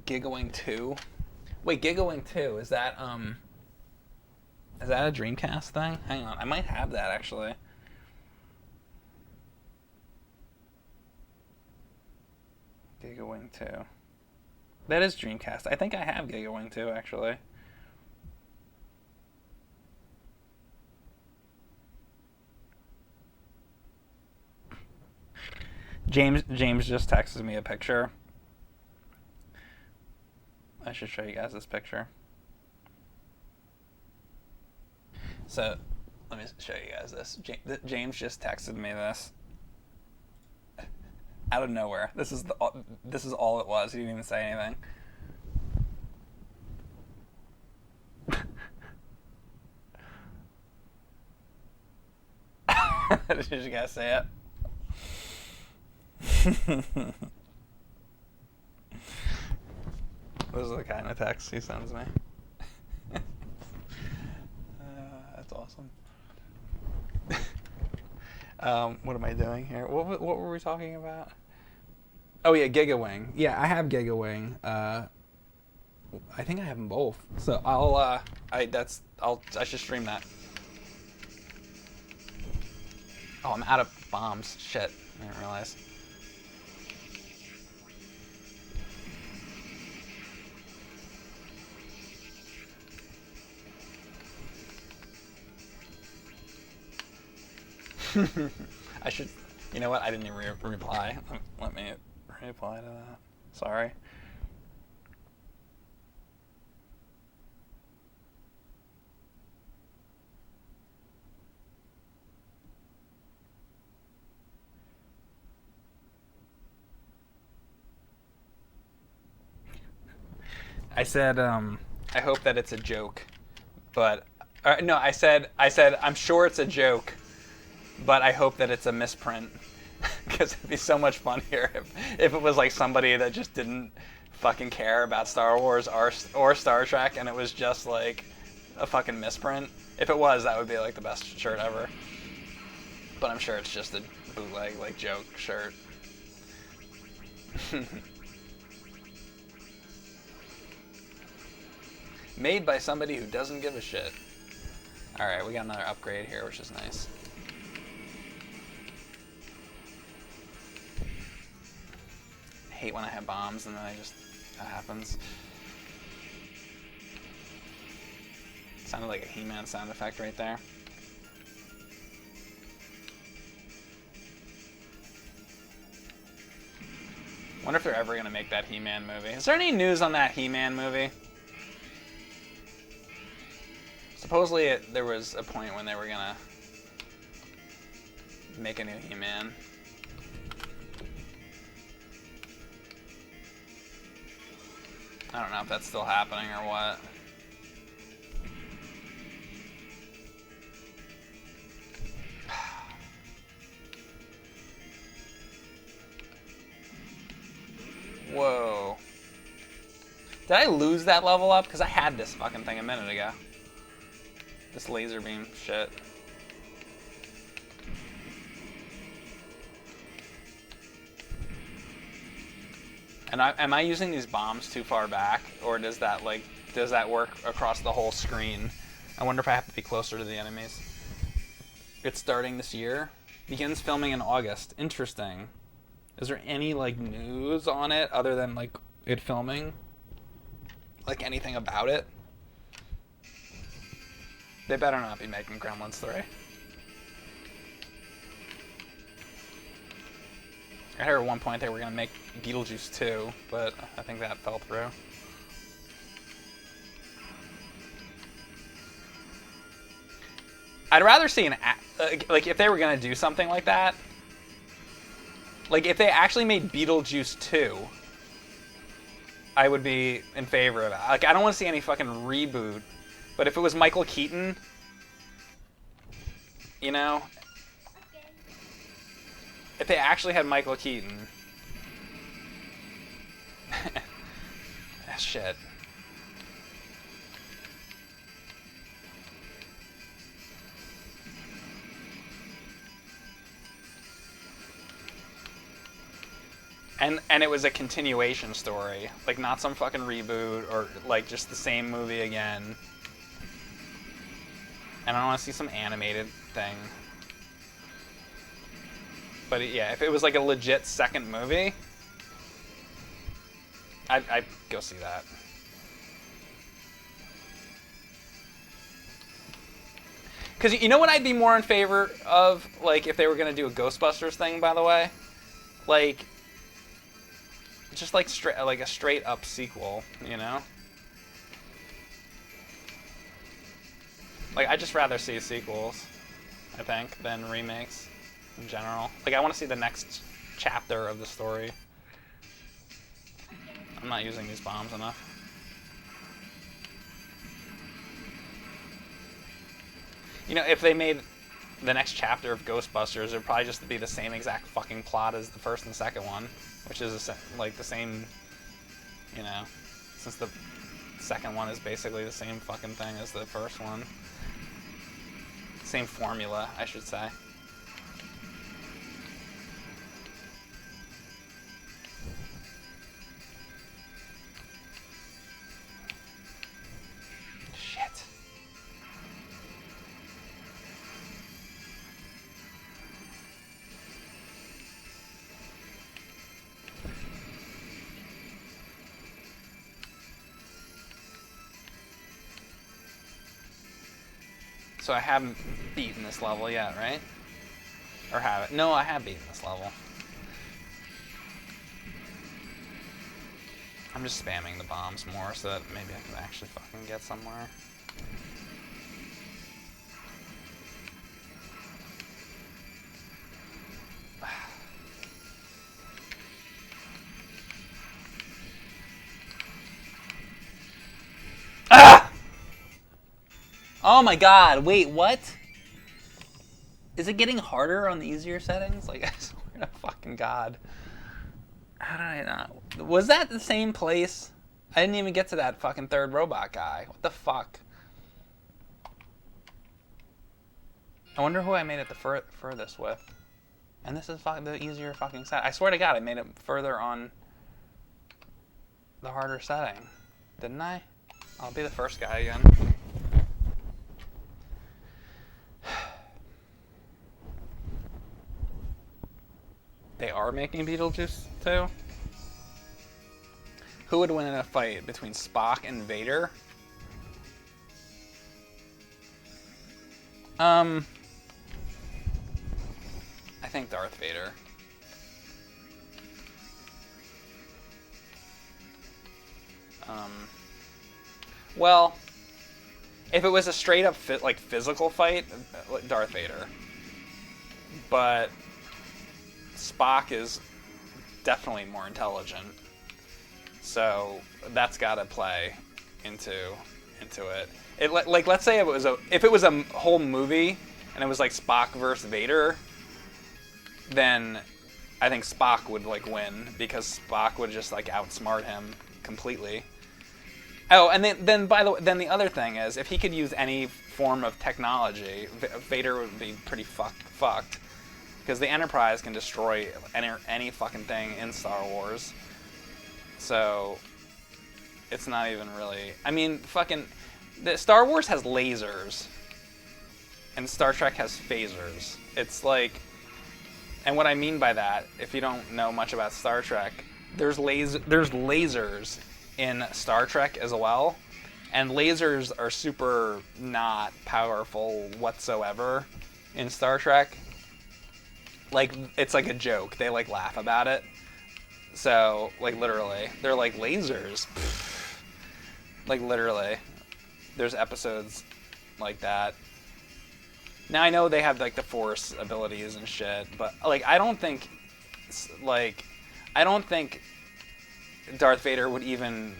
Gigawing 2? Wait, Gigawing 2, is that a Dreamcast thing? Hang on, I might have that actually. Gigawing 2. That is Dreamcast. I think I have Gigawing 2 actually. James just texted me a picture. I should show you guys this picture. So, let me show you guys this. James just texted me this. Out of nowhere. This is all it was. He didn't even say anything. Did you guys see it? Those are the kind of texts he sends me. That's awesome. What am I doing here? What were we talking about? Oh yeah, Gigawing. Yeah, I have Gigawing. I think I have them both. So I should stream that. Oh, I'm out of bombs. Shit, I didn't realize. I should, you know what? I didn't even reply. Let me reply to that. Sorry. I said, I hope that it's a joke, but no, I said, I'm sure it's a joke, but I hope that it's a misprint, because it'd be so much funnier if it was like somebody that just didn't fucking care about Star Wars or Star Trek, and it was just like a fucking misprint. If it was, that would be like the best shirt ever. But I'm sure it's just a bootleg like joke shirt. Made by somebody who doesn't give a shit. Alright, we got another upgrade here, which is nice. I hate when I have bombs and then that happens. Sounded like a He-Man sound effect right there. Wonder if they're ever gonna make that He-Man movie. Is there any news on that He-Man movie? Supposedly there was a point when they were gonna make a new He-Man. I don't know if that's still happening or what. Whoa. Did I lose that level up? Because I had this fucking thing a minute ago. This laser beam shit. And am I using these bombs too far back, or does that work across the whole screen? I wonder if I have to be closer to the enemies. It's starting this year. Begins filming in August. Interesting. Is there any like news on it other than like it filming? Like anything about it? They better not be making Gremlins 3. I heard at one point they were going to make Beetlejuice 2, but I think that fell through. I'd rather see an... like, if they were going to do something like that, like, if they actually made Beetlejuice 2, I would be in favor of it. Like, I don't want to see any fucking reboot, but if it was Michael Keaton, you know... If they actually had Michael Keaton... Shit. And it was a continuation story. Like, not some fucking reboot or, like, just the same movie again. And I want to see some animated thing. But yeah, if it was like a legit second movie, I'd go see that. Because you know what I'd be more in favor of, like, if they were going to do a Ghostbusters thing, by the way? Like, just like a straight up sequel, you know? Like, I'd just rather see sequels, I think, than remakes. In general. Like, I want to see the next chapter of the story. I'm not using these bombs enough. You know, if they made the next chapter of Ghostbusters, it would probably just be the same exact fucking plot as the first and second one, which is like the same, you know, since the second one is basically the same fucking thing as the first one. Same formula, I should say. So I haven't beaten this level yet, right? Or have it? No, I have beaten this level. I'm just spamming the bombs more so that maybe I can actually fucking get somewhere. Ah! Oh my god, wait, what? Is it getting harder on the easier settings? Like, I swear to fucking god. How did I not? Was that the same place? I didn't even get to that fucking third robot guy. What the fuck? I wonder who I made it the furthest with. And this is the easier fucking set. I swear to god, I made it further on the harder setting. Didn't I? I'll be the first guy again. They are making Beetlejuice 2? Who would win in a fight between Spock and Vader? I think Darth Vader. Well, if it was a straight up physical fight, Darth Vader. But Spock is definitely more intelligent, so that's got to play into it. Like, let's say if it was a whole movie and it was like Spock versus Vader, then I think Spock would like win because Spock would just like outsmart him completely. Oh, and then the other thing is, if he could use any form of technology, Vader would be pretty fucked. Because the Enterprise can destroy any fucking thing in Star Wars. So, it's not even really... I mean, fucking... Star Wars has lasers. and Star Trek has phasers. It's like, and what I mean by that, if you don't know much about Star Trek, there's lasers in Star Trek as well, and lasers are super not powerful whatsoever in Star Trek. Like, it's like a joke. They like laugh about it. So, like, literally, they're like lasers. Like, literally, there's episodes like that. Now I know they have like the Force abilities and shit, but like I don't think Darth Vader would even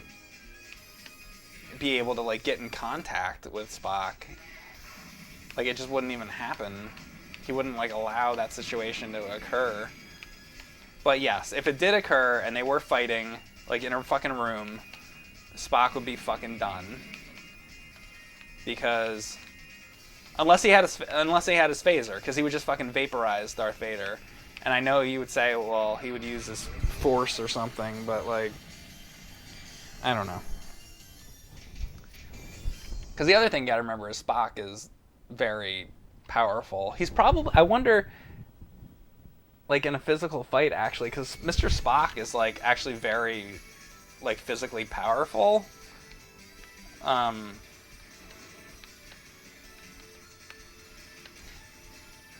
be able to like get in contact with Spock. Like it just wouldn't even happen. He wouldn't like allow that situation to occur. But yes, if it did occur and they were fighting like in a fucking room, Spock would be fucking done. Because unless he had his phaser, because he would just fucking vaporize Darth Vader. And I know you would say, well, he would use his force or something, but like, I don't know. Because the other thing you gotta remember is Spock is very powerful. He's probably, I wonder, like in a physical fight actually, because Mr. Spock is like actually very, like physically powerful.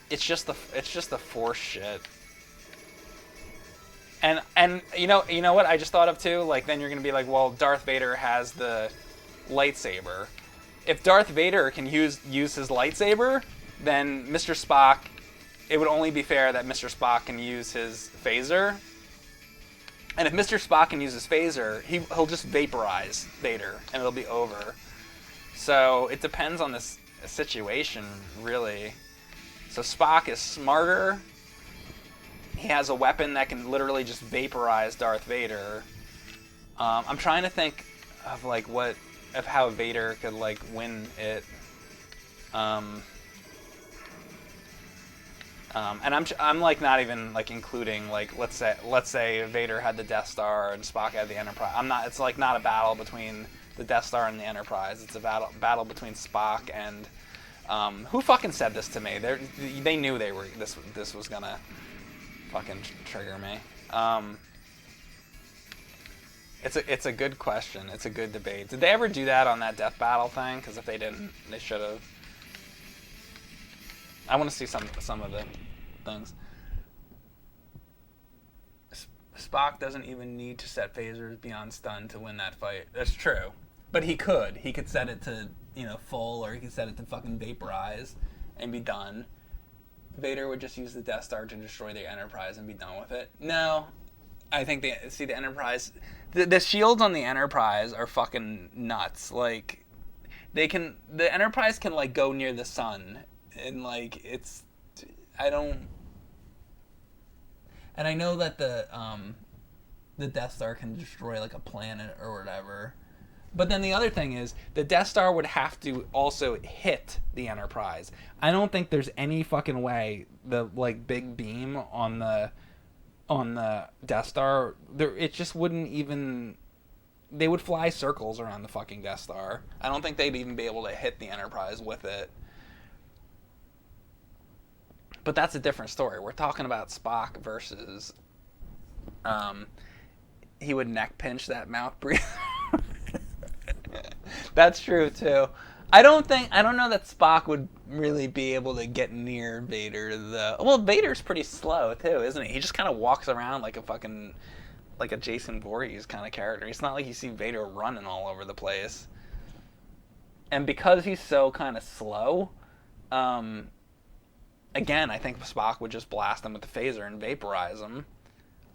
It's just the Force shit. And you know what I just thought of too? Like then you're gonna be like, well, Darth Vader has the lightsaber. If Darth Vader can use his lightsaber, then Mr. Spock, it would only be fair that Mr. Spock can use his phaser. And if Mr. Spock can use his phaser, he'll just vaporize Vader and it'll be over. So it depends on this situation, really. So Spock is smarter. He has a weapon that can literally just vaporize Darth Vader. I'm trying to think of like how Vader could like win it. And I'm like not even like including like let's say Vader had the Death Star and Spock had the Enterprise. It's like not a battle between the Death Star and the Enterprise. It's a battle between Spock and who fucking said this to me? They knew this was gonna fucking trigger me. It's a good question. It's a good debate. Did they ever do that on that death battle thing? Because if they didn't, they should have. I want to see some of the things. Spock doesn't even need to set phasers beyond stun to win that fight. That's true. But he could. He could set it to, full, or he could set it to fucking vaporize and be done. Vader would just use the Death Star to destroy the Enterprise and be done with it. No. I think the Enterprise... The shields on the Enterprise are fucking nuts. Like, the Enterprise can, like, go near the sun. And, like, it's... I don't... And I know that the Death Star can destroy, like, a planet or whatever. But then the other thing is, the Death Star would have to also hit the Enterprise. I don't think there's any fucking way the, like, big beam on the Death Star, it just wouldn't even... They would fly circles around the fucking Death Star. I don't think they'd even be able to hit the Enterprise with it. But that's a different story. We're talking about Spock versus... he would neck pinch that mouth breather. That's true too. I don't know that Spock would really be able to get near Vader though. Well, Vader's pretty slow too, isn't he? He just kind of walks around like a Jason Voorhees kind of character. It's not like you see Vader running all over the place. And because he's so kind of slow, again, I think Spock would just blast him with the phaser and vaporize him.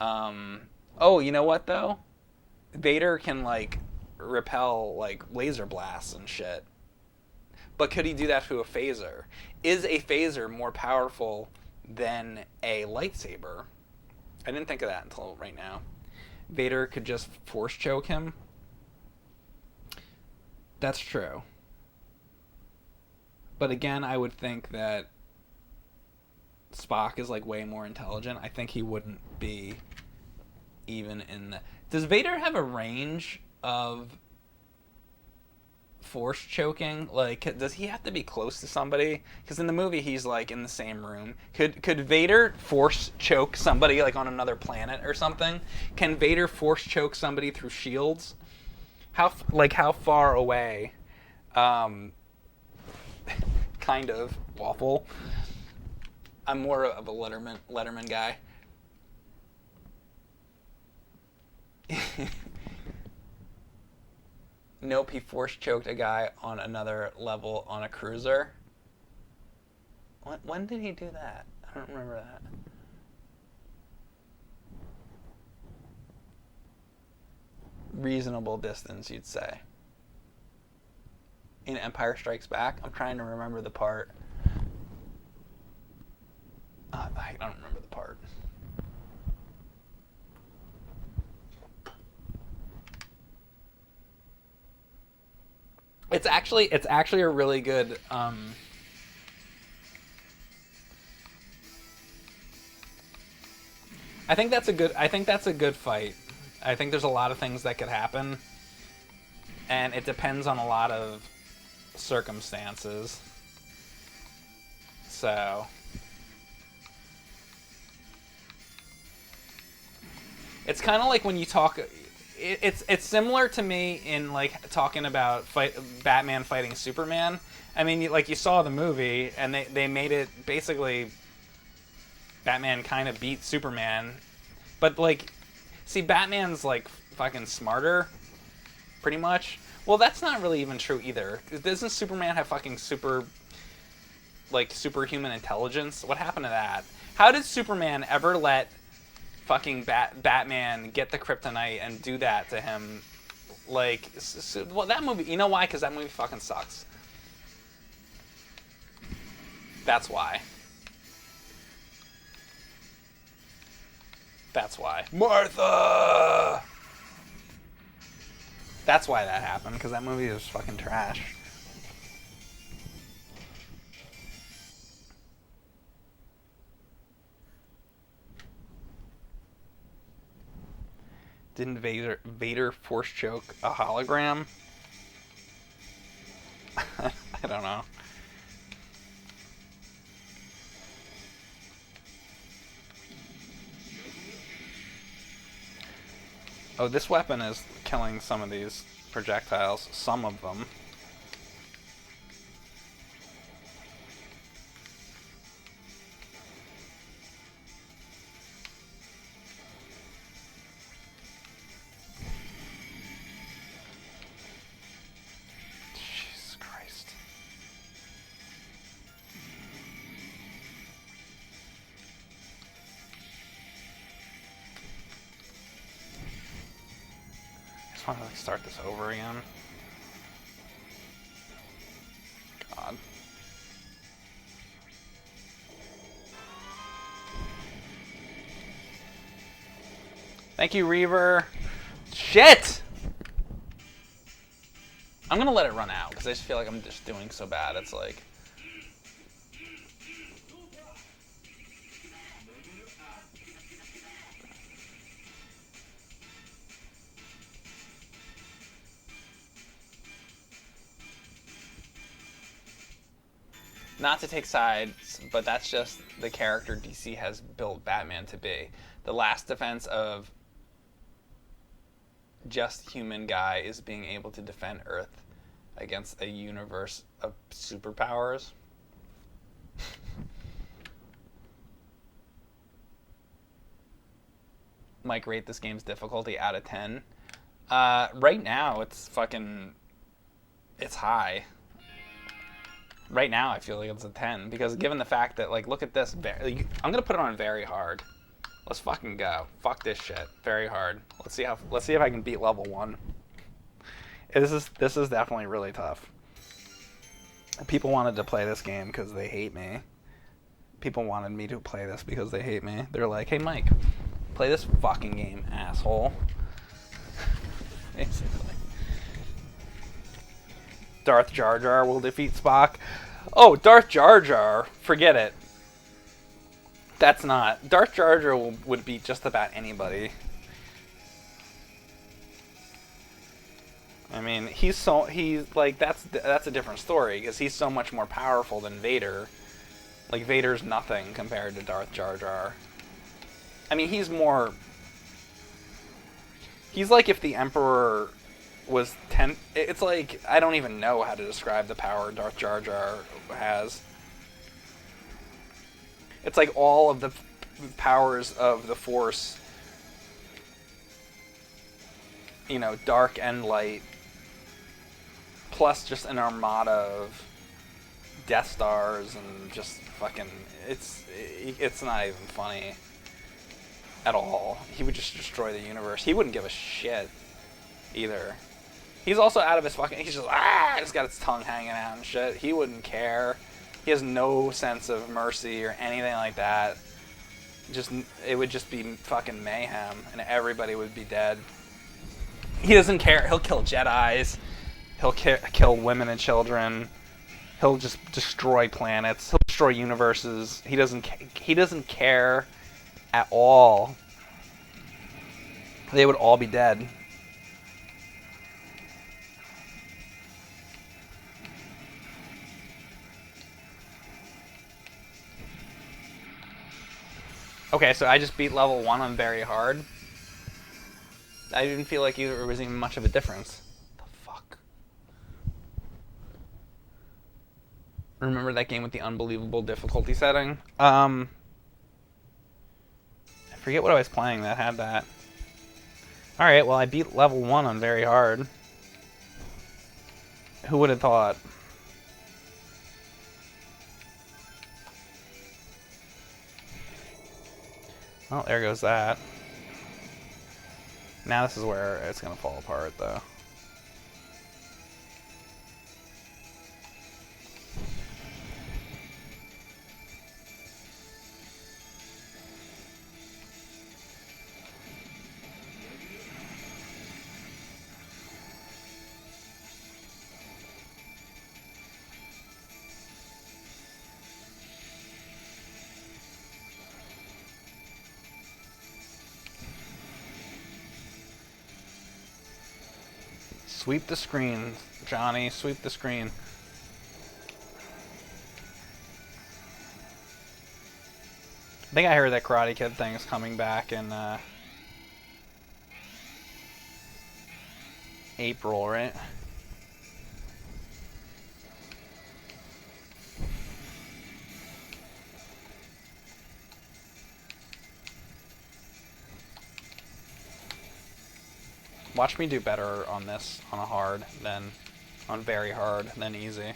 Oh, you know what though? Vader can like repel like laser blasts and shit. But could he do that through a phaser? Is a phaser more powerful than a lightsaber? I didn't think of that until right now. Vader could just force choke him. That's true. But again, I would think that Spock is like way more intelligent. I think he wouldn't be even in the... Does Vader have a range of force choking? Like, does he have to be close to somebody? Because in the movie, he's like in the same room. Could Vader force choke somebody like on another planet or something? Can Vader force choke somebody through shields? How far away? Kind of waffle. I'm more of a Letterman guy. Nope, he force choked a guy on another level on a cruiser. When did he do that? I don't remember that. Reasonable distance, you'd say. In Empire Strikes Back, I'm trying to remember the part. I don't remember the part. It's actually a really good. I think that's a good fight. I think there's a lot of things that could happen, and it depends on a lot of circumstances. So it's kind of like when you talk. It's similar to me in like talking about Batman fighting Superman. I mean, like you saw the movie, and they made it basically Batman kind of beat Superman, but like, see, Batman's like fucking smarter, pretty much. Well, that's not really even true either. Doesn't Superman have fucking superhuman intelligence? What happened to that? How did Superman ever let fucking Batman get the kryptonite and do that to him? Like, well, that movie, you know why? Because that movie fucking sucks. That's why. That's why. Martha! That's why that happened, because that movie is fucking trash. Didn't Vader force choke a hologram? I don't know. Oh, this weapon is killing some of these projectiles. Some of them. Jesus Christ. I just want to start this over again. God. Thank you, Reaver. Shit! I'm gonna let it run out, because I just feel like I'm just doing so bad. It's like... Not to take sides, but that's just the character DC has built Batman to be. The last defense of just human guy is being able to defend Earth against a universe of superpowers. Mike, rate this game's difficulty out of 10. Right now, it's high. Right now, I feel like it's a 10, because given the fact that, like, look at this. I'm gonna put it on very hard. Let's fucking go. Fuck this shit. Very hard. Let's see if I can beat level 1. This is definitely really tough. People wanted to play this game because they hate me. People wanted me to play this because they hate me. They're like, hey, Mike, play this fucking game, asshole. Basically. Darth Jar Jar will defeat Spock. Oh, Darth Jar Jar. Forget it. That's not. Darth Jar Jar would beat just about anybody. I mean, he's like that's a different story because he's so much more powerful than Vader. Like Vader's nothing compared to Darth Jar Jar. I mean, he's like if the Emperor was 10. It's like I don't even know how to describe the power Darth Jar Jar has. It's like all of the powers of the Force, you know, dark and light, plus just an armada of Death Stars and just fucking. It's not even funny at all. He would just destroy the universe. He wouldn't give a shit either. He's also out of his fucking. He's just got his tongue hanging out and shit. He wouldn't care. He has no sense of mercy or anything like that. It would just be fucking mayhem, and everybody would be dead. He doesn't care. He'll kill Jedis. He'll kill women and children. He'll just destroy planets. He'll destroy universes. He doesn't care at all. They would all be dead. Okay, so I just beat level 1 on very hard. I didn't feel like there was even much of a difference. The fuck? Remember that game with the unbelievable difficulty setting? I forget what I was playing that had that. Alright, well I beat level 1 on very hard. Who would have thought? Well, there goes that. Now this is where it's gonna fall apart, though. Sweep the screen, Johnny. Sweep the screen. I think I heard that Karate Kid thing is coming back in April, right? Watch me do better on this on a hard than on very hard than easy.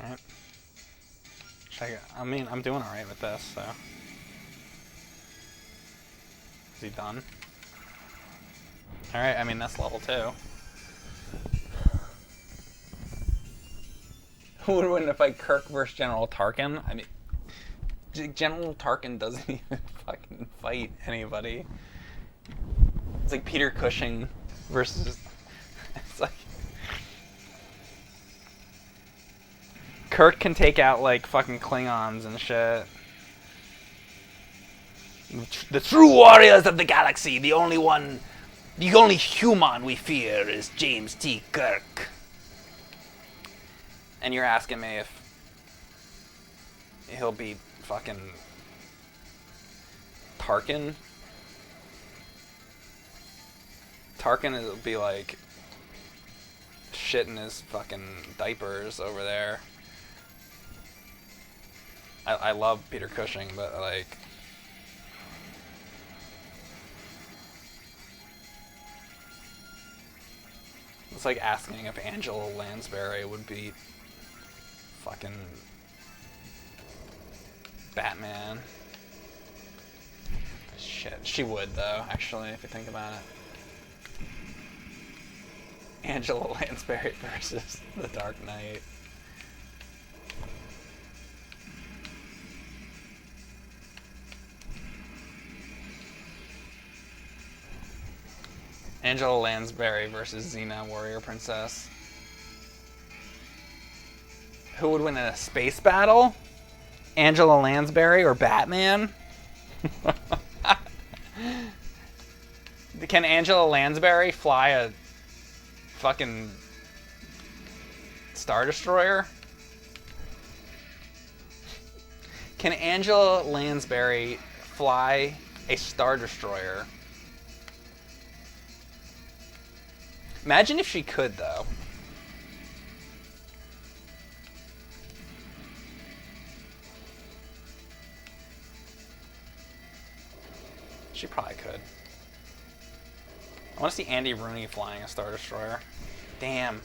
Alright. I mean, I'm doing alright with this, so. Is he done? Alright, I mean, that's level 2. Who would win if I Kirk versus General Tarkin? I mean, General Tarkin doesn't even fucking fight anybody. It's like Peter Cushing versus. It's like. Kirk can take out, like, fucking Klingons and shit. The true warriors of the galaxy, the only human we fear is James T. Kirk. And you're asking me if he'll beat fucking Tarkin? Tarkin will be like shitting his fucking diapers over there. I love Peter Cushing, but like it's like asking if Angela Lansbury would beat fucking Batman. Shit, she would though, actually, if you think about it. Angela Lansbury versus The Dark Knight. Angela Lansbury versus Xena, Warrior Princess. Who would win in a space battle? Angela Lansbury or Batman? Can Angela Lansbury fly a fucking Star Destroyer? Can Angela Lansbury fly a Star Destroyer? Imagine if she could, though. She probably could. I want to see Andy Rooney flying a Star Destroyer. Damn.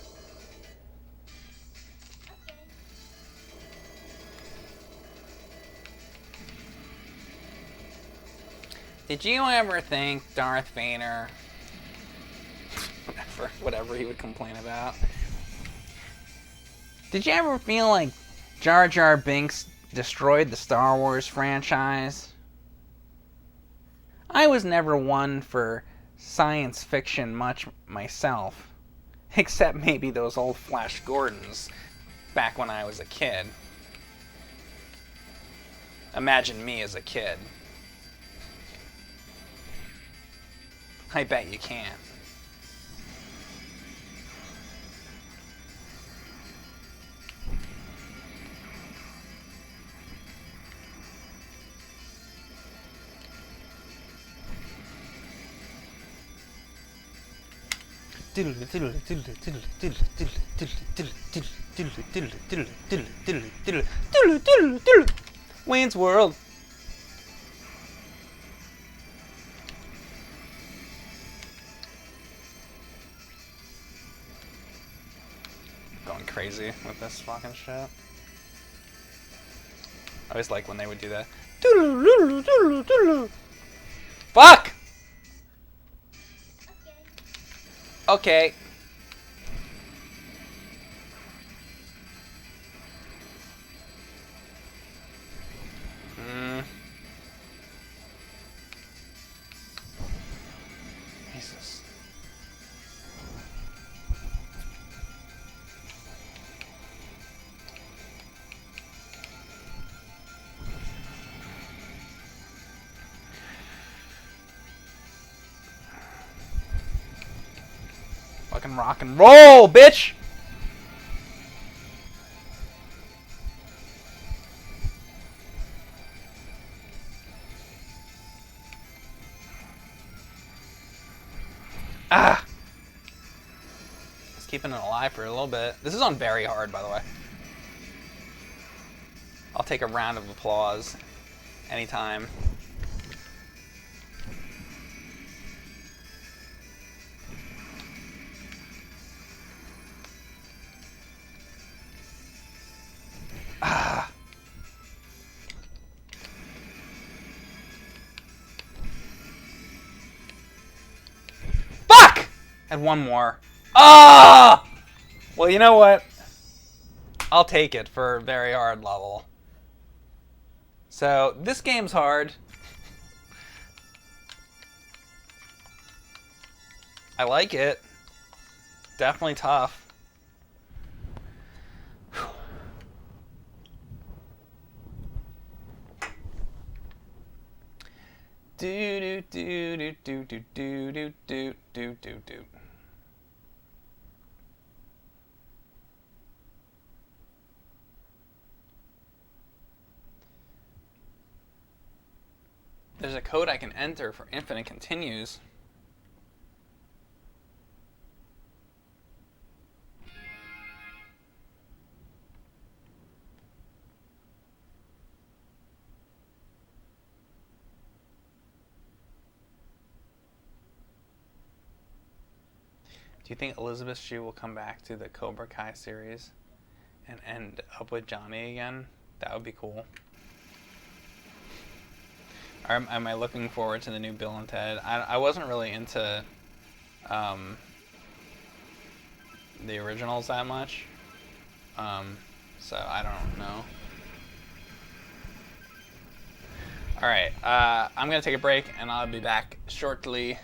Did you ever think Darth Vader, whatever he would complain about, did you ever feel like Jar Jar Binks destroyed the Star Wars franchise? I was never one for science fiction much myself, except maybe those old Flash Gordons back when I was a kid. Imagine me as a kid. I bet you can. Wayne's World. Going crazy with this fucking shit. I always like when they would do that. Fuck! Okay. Jesus. Fucking rock and roll, bitch! Ah! Just keeping it alive for a little bit. This is on very hard, by the way. I'll take a round of applause anytime. Ah. Fuck! And one more. Ah! Well, you know what? I'll take it for a very hard level. So, this game's hard. I like it. Definitely tough. Do do do do do do do do do do do. There's a code I can enter for infinite continues. Do you think Elizabeth Shue will come back to the Cobra Kai series and end up with Johnny again? That would be cool. Or am I looking forward to the new Bill and Ted? I wasn't really into the originals that much, so I don't know. Alright, I'm going to take a break and I'll be back shortly.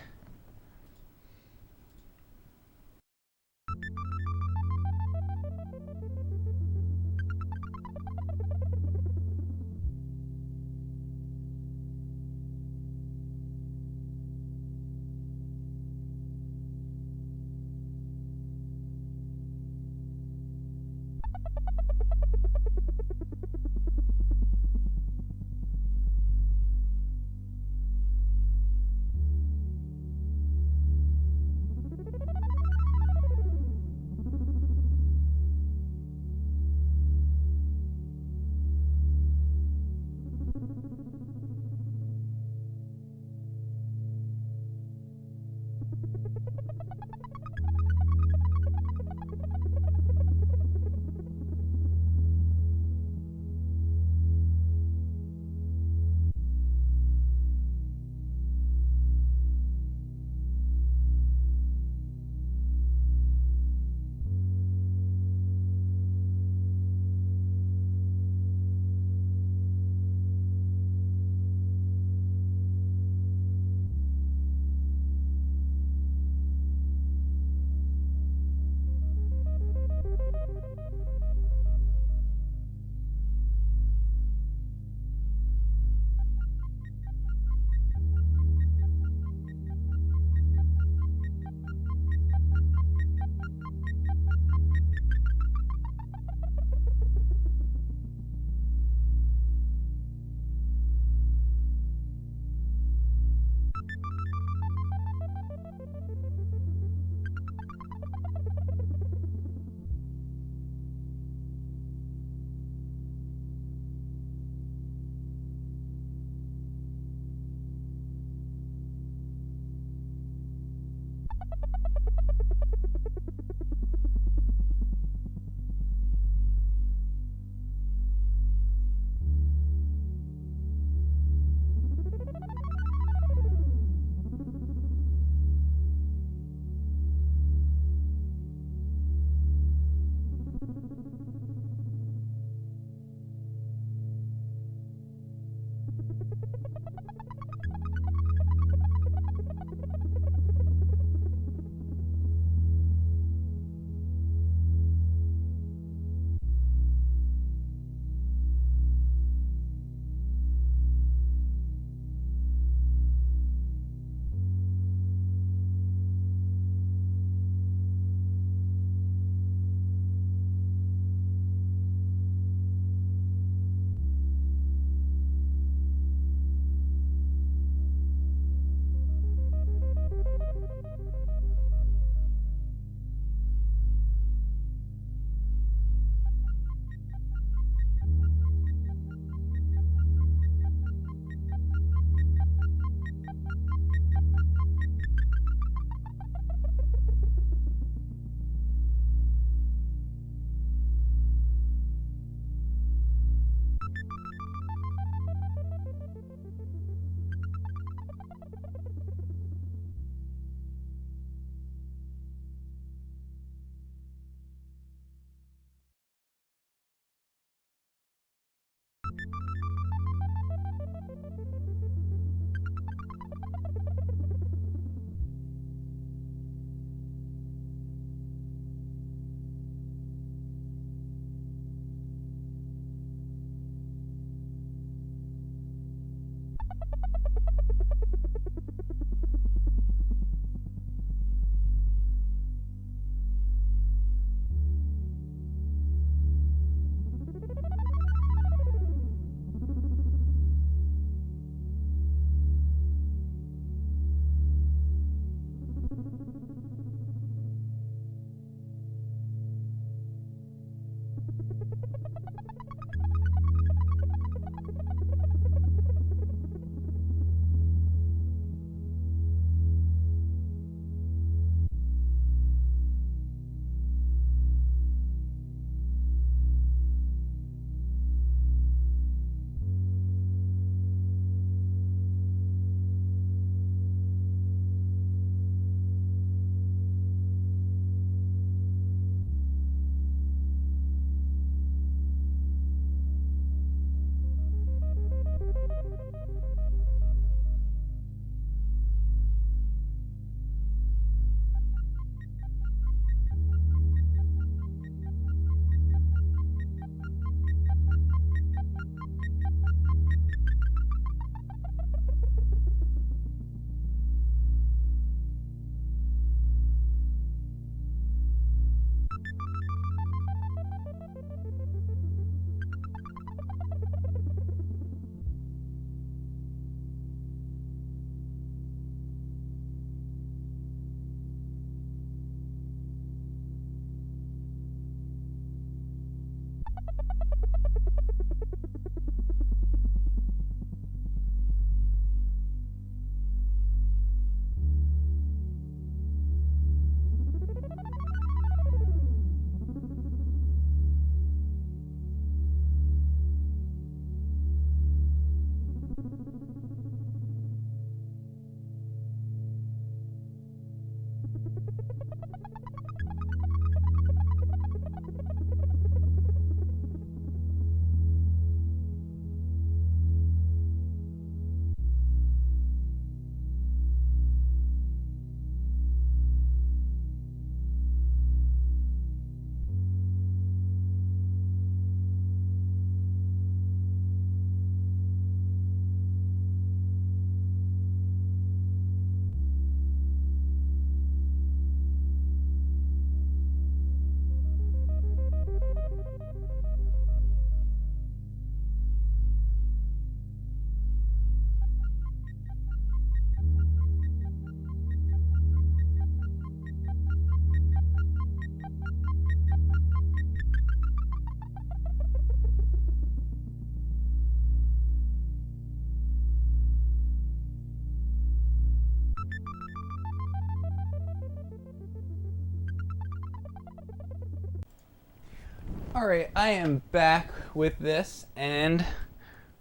Alright, I am back with this, and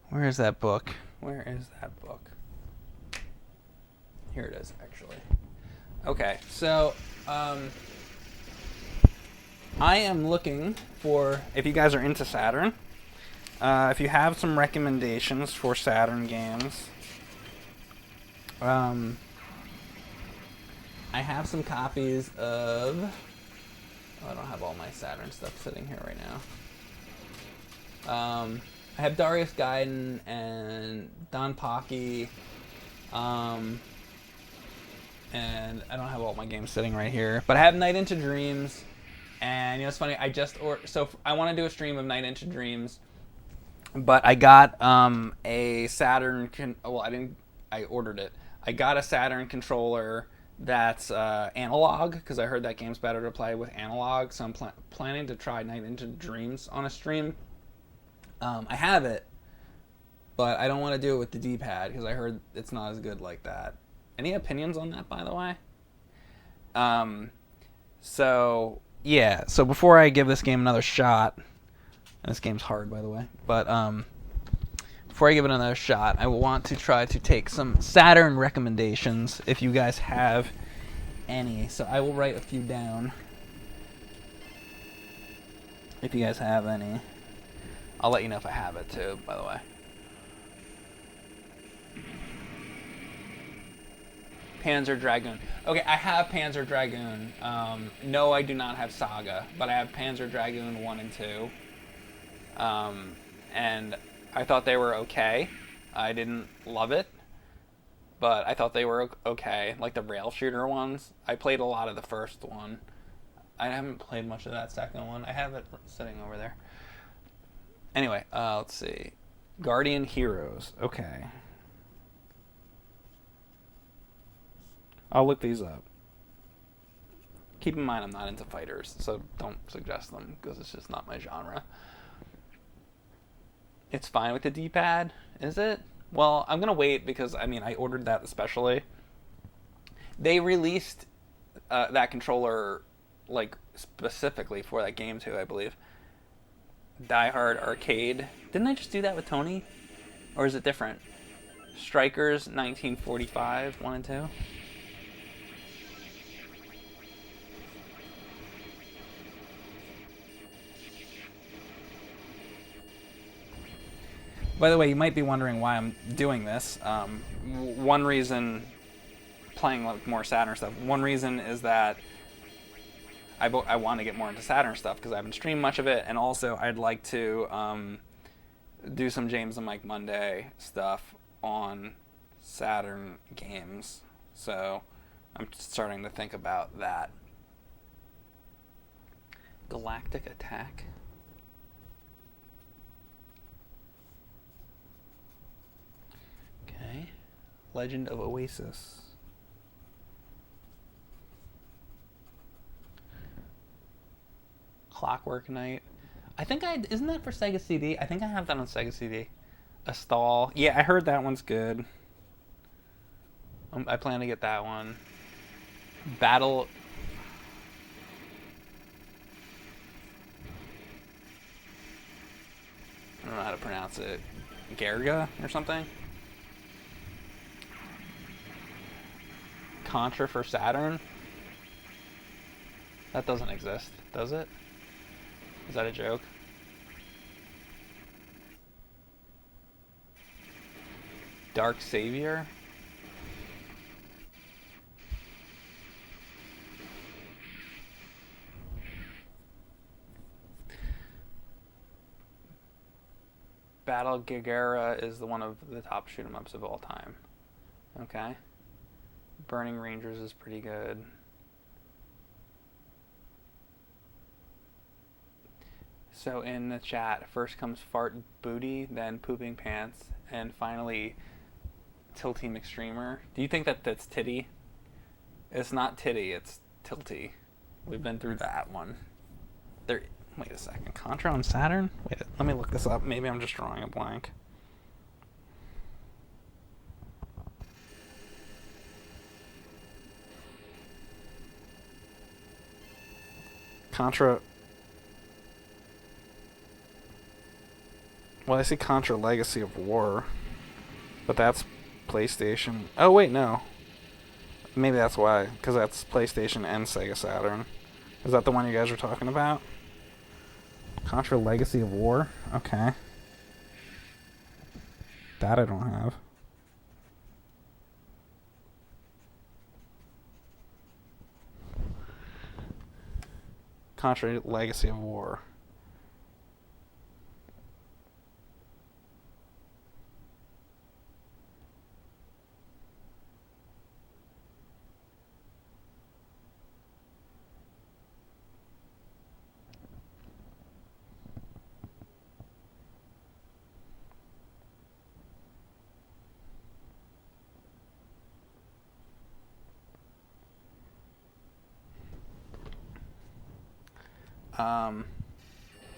where is that book? Where is that book? Here it is, actually. Okay, so, I am looking for, if you guys are into Saturn, if you have some recommendations for Saturn games, I have some copies of... I don't have all my Saturn stuff sitting here right now. I have Darius Gaiden and Don Pocky, and I don't have all my games sitting right here. But I have Night into Dreams, and it's funny. So I want to do a stream of Night into Dreams, but I got a Saturn. I ordered it. I got a Saturn controller that's analog, because I heard that game's better to play with analog, so I'm planning to try Night into Dreams on a stream. I have it, but I don't want to do it with the D-pad, because I heard it's not as good like that. Any opinions on that, by the way? So before I give this game another shot, and this game's hard, by the way, but before I give it another shot, I want to try to take some Saturn recommendations, if you guys have any. So I will write a few down, if you guys have any. I'll let you know if I have it, too, by the way. Panzer Dragoon. Okay, I have Panzer Dragoon. No, I do not have Saga, but I have Panzer Dragoon 1 and 2. And I thought they were okay. I didn't love it, but I thought they were okay. Like the rail shooter ones. I played a lot of the first one. I haven't played much of that second one. I have it sitting over there. Anyway, let's see. Guardian Heroes. Okay. I'll look these up. Keep in mind I'm not into fighters, so don't suggest them, because it's just not my genre. It's fine with the D-pad, is it? Well, I'm going to wait, because, I ordered that especially. They released that controller, specifically for that game, too, I believe. Die Hard Arcade. Didn't I just do that with Tony? Or is it different? Strikers 1945, 1 and 2. By the way, you might be wondering why I'm doing this. One reason, playing more Saturn stuff, one reason is that I want to get more into Saturn stuff, because I haven't streamed much of it, and also I'd like to do some James and Mike Monday stuff on Saturn games. So I'm starting to think about that. Galactic Attack. Okay. Legend of Oasis. Clockwork Knight. I think isn't that for Sega CD? I think I have that on Sega CD. A Stall. Yeah, I heard that one's good. I plan to get that one. Battle. I don't know how to pronounce it. Gerga or something? Contra for Saturn. That doesn't exist, does it? Is that a joke? Dark Savior? Battle Gagera is one of the top shoot 'em ups of all time. Okay. Burning Rangers is pretty good. So in the chat, first comes Fart Booty, then Pooping Pants, and finally Tilty McStreamer. Do you think that that's Titty? It's not Titty, it's Tilty. We've been through that one. There. Wait a second. Contra on Saturn? Wait, let me look this up. Maybe I'm just drawing a blank. Contra. Well, I see Contra Legacy of War, but that's PlayStation. Oh, wait, no. Maybe that's why, because that's PlayStation and Sega Saturn. Is that the one you guys were talking about? Contra Legacy of War? Okay. That I don't have. Contra Legacy of War.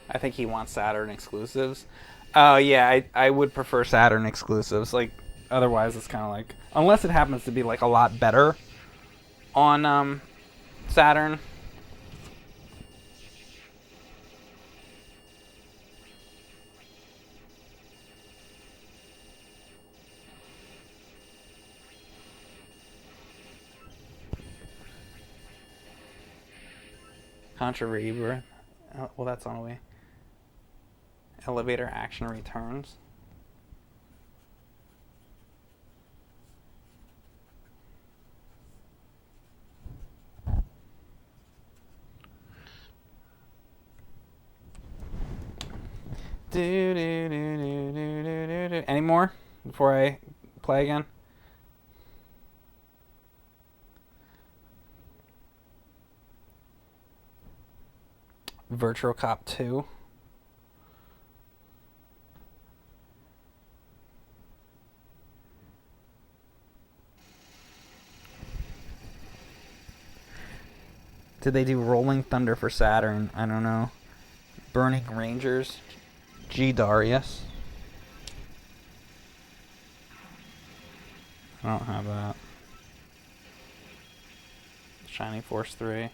I think he wants Saturn exclusives. Oh, yeah, I would prefer Saturn exclusives. Like, otherwise it's kind of like... Unless it happens to be, like, a lot better on Saturn. Contra Rebirth. Well, that's on the way. Elevator action returns. Any more before I play again? Virtual Cop 2. Did they do Rolling Thunder for Saturn? I don't know. Burning Rangers. G Darius. I don't have that. Shining Force 3.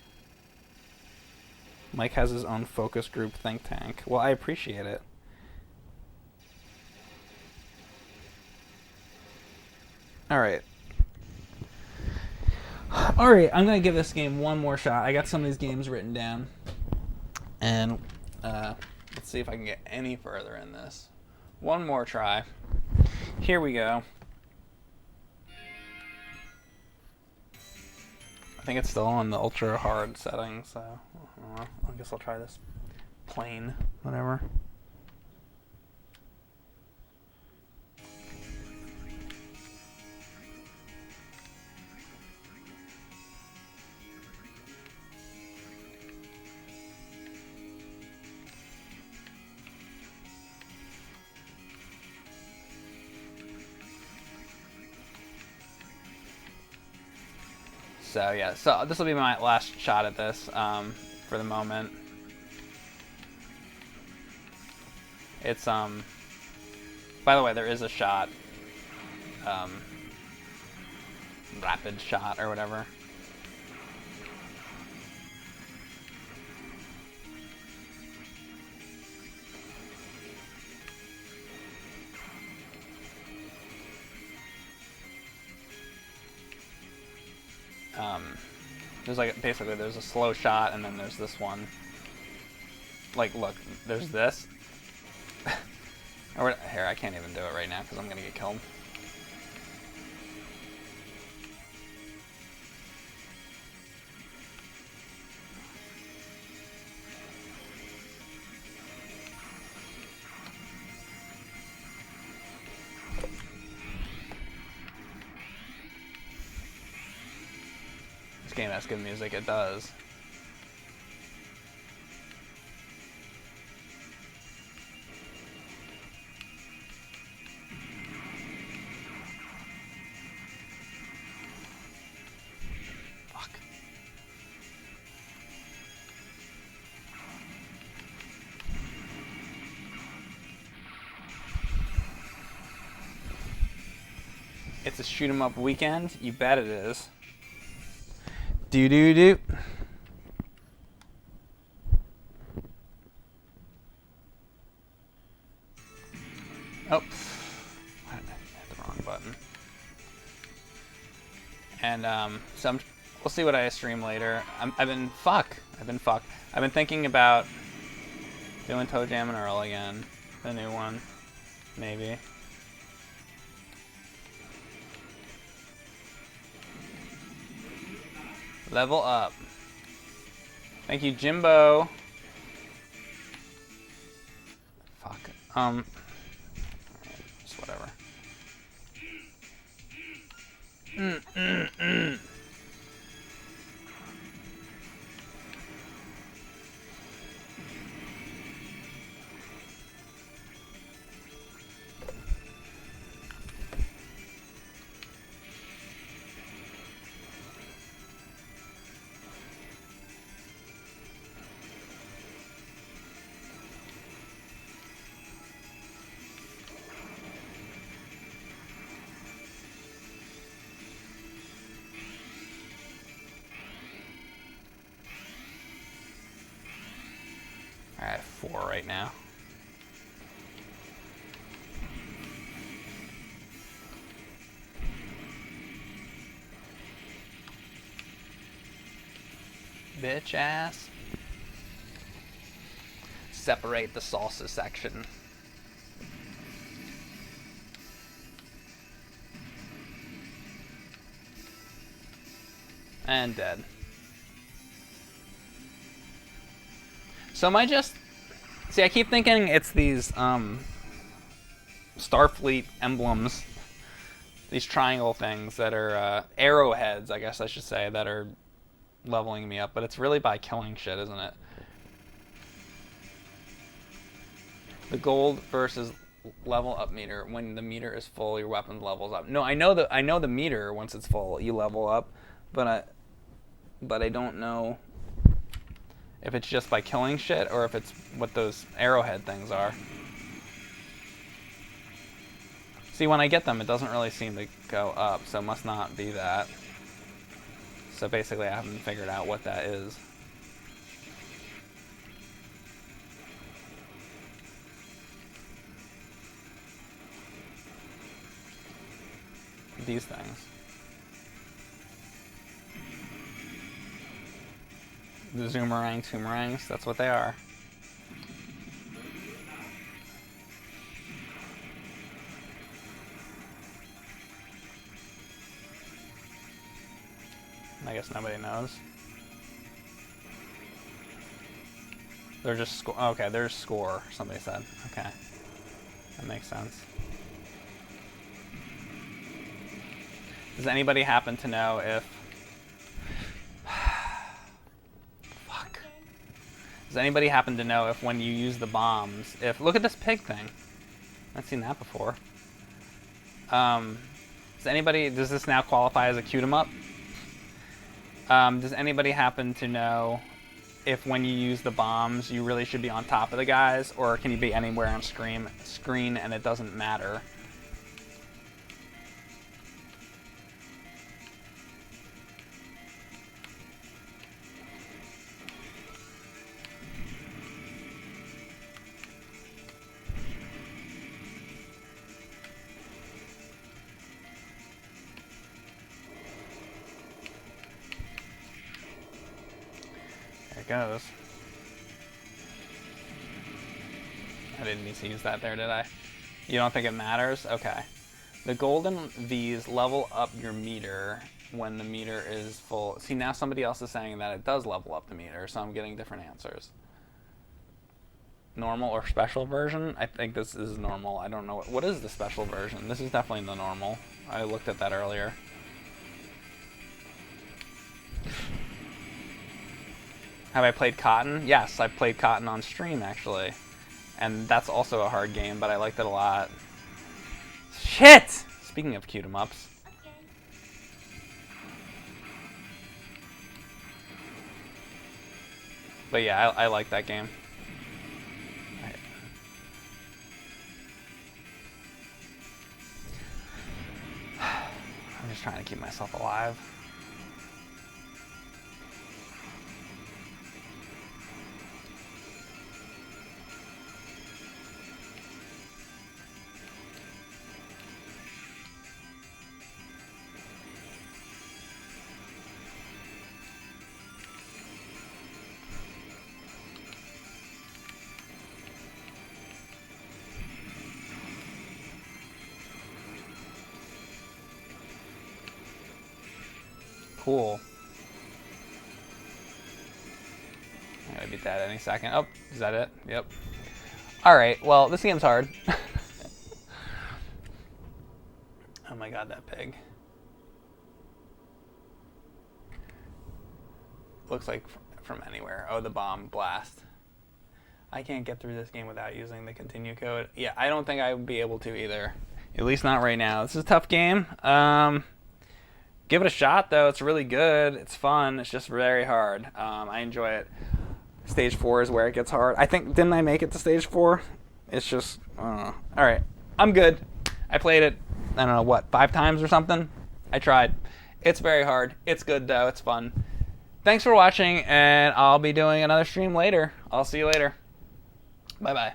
Mike has his own focus group think tank. Well, I appreciate it. Alright. Alright, I'm going to give this game one more shot. I got some of these games written down. And let's see if I can get any further in this. One more try. Here we go. I think it's still on the ultra hard setting, so I guess I'll try this plain, whatever. So yeah, so this will be my last shot at this for the moment. It's by the way, there is a shot, rapid shot or whatever. There's like, basically there's a slow shot and then there's this one. Like, look, there's this. Here, I can't even do it right now because I'm gonna get killed. This game has good music, it does. Fuck. It's a shoot 'em up weekend? You bet it is. Do do do. Oh, I hit the wrong button. And so we'll see what I stream later. I've been thinking about doing Toe Jam and Earl again, the new one, maybe. Level up. Thank you, Jimbo. Fuck. Just whatever. Alright, 4 right now. Bitch ass. Separate the salsa section. And dead. So am I just... See, I keep thinking it's these Starfleet emblems, these triangle things that are arrowheads, I guess I should say, that are leveling me up, but it's really by killing shit, isn't it? The gold versus level up meter. When the meter is full, your weapon levels up. No, I know the meter. Once it's full, you level up, but I don't know if it's just by killing shit or if it's what those arrowhead things are. See, when I get them, it doesn't really seem to go up, so it must not be that. So basically, I haven't figured out what that is. These things. The zoomerangs, that's what they are. I guess nobody knows. They're just score. Okay, there's score, somebody said. Okay. That makes sense. Does anybody happen to know if... Fuck. Does anybody happen to know if when you use the bombs, if... Look at this pig thing. I've seen that before. Does this now qualify as a cute 'em up? Does anybody happen to know if when you use the bombs, you really should be on top of the guys, or can you be anywhere on screen and it doesn't matter? it goes. I didn't need to use that there, did I? You don't think it matters? Okay. The golden V's level up your meter when the meter is full. See, now somebody else is saying that it does level up the meter, so I'm getting different answers. Normal or special version? I think this is normal. I don't know. What is the special version? This is definitely the normal. I looked at that earlier. Have I played Cotton? Yes, I played Cotton on stream, actually. And that's also a hard game, but I liked it a lot. Shit! Speaking of cute 'em ups. Okay. But yeah, I like that game. Right. I'm just trying to keep myself alive. Cool. I'm gonna beat that any second. Oh, is that it? Yep. Alright, well, this game's hard. Oh my god, that pig. Looks like from anywhere. Oh, the bomb blast. I can't get through this game without using the continue code. Yeah, I don't think I would be able to either. At least not right now. This is a tough game. Give it a shot, though. It's really good. It's fun. It's just very hard. I enjoy it. Stage 4 is where it gets hard. I think, didn't I make it to stage 4? It's just, I don't know. All right. I'm good. I played it, I don't know, what, 5 times or something? I tried. It's very hard. It's good, though. It's fun. Thanks for watching, and I'll be doing another stream later. I'll see you later. Bye-bye.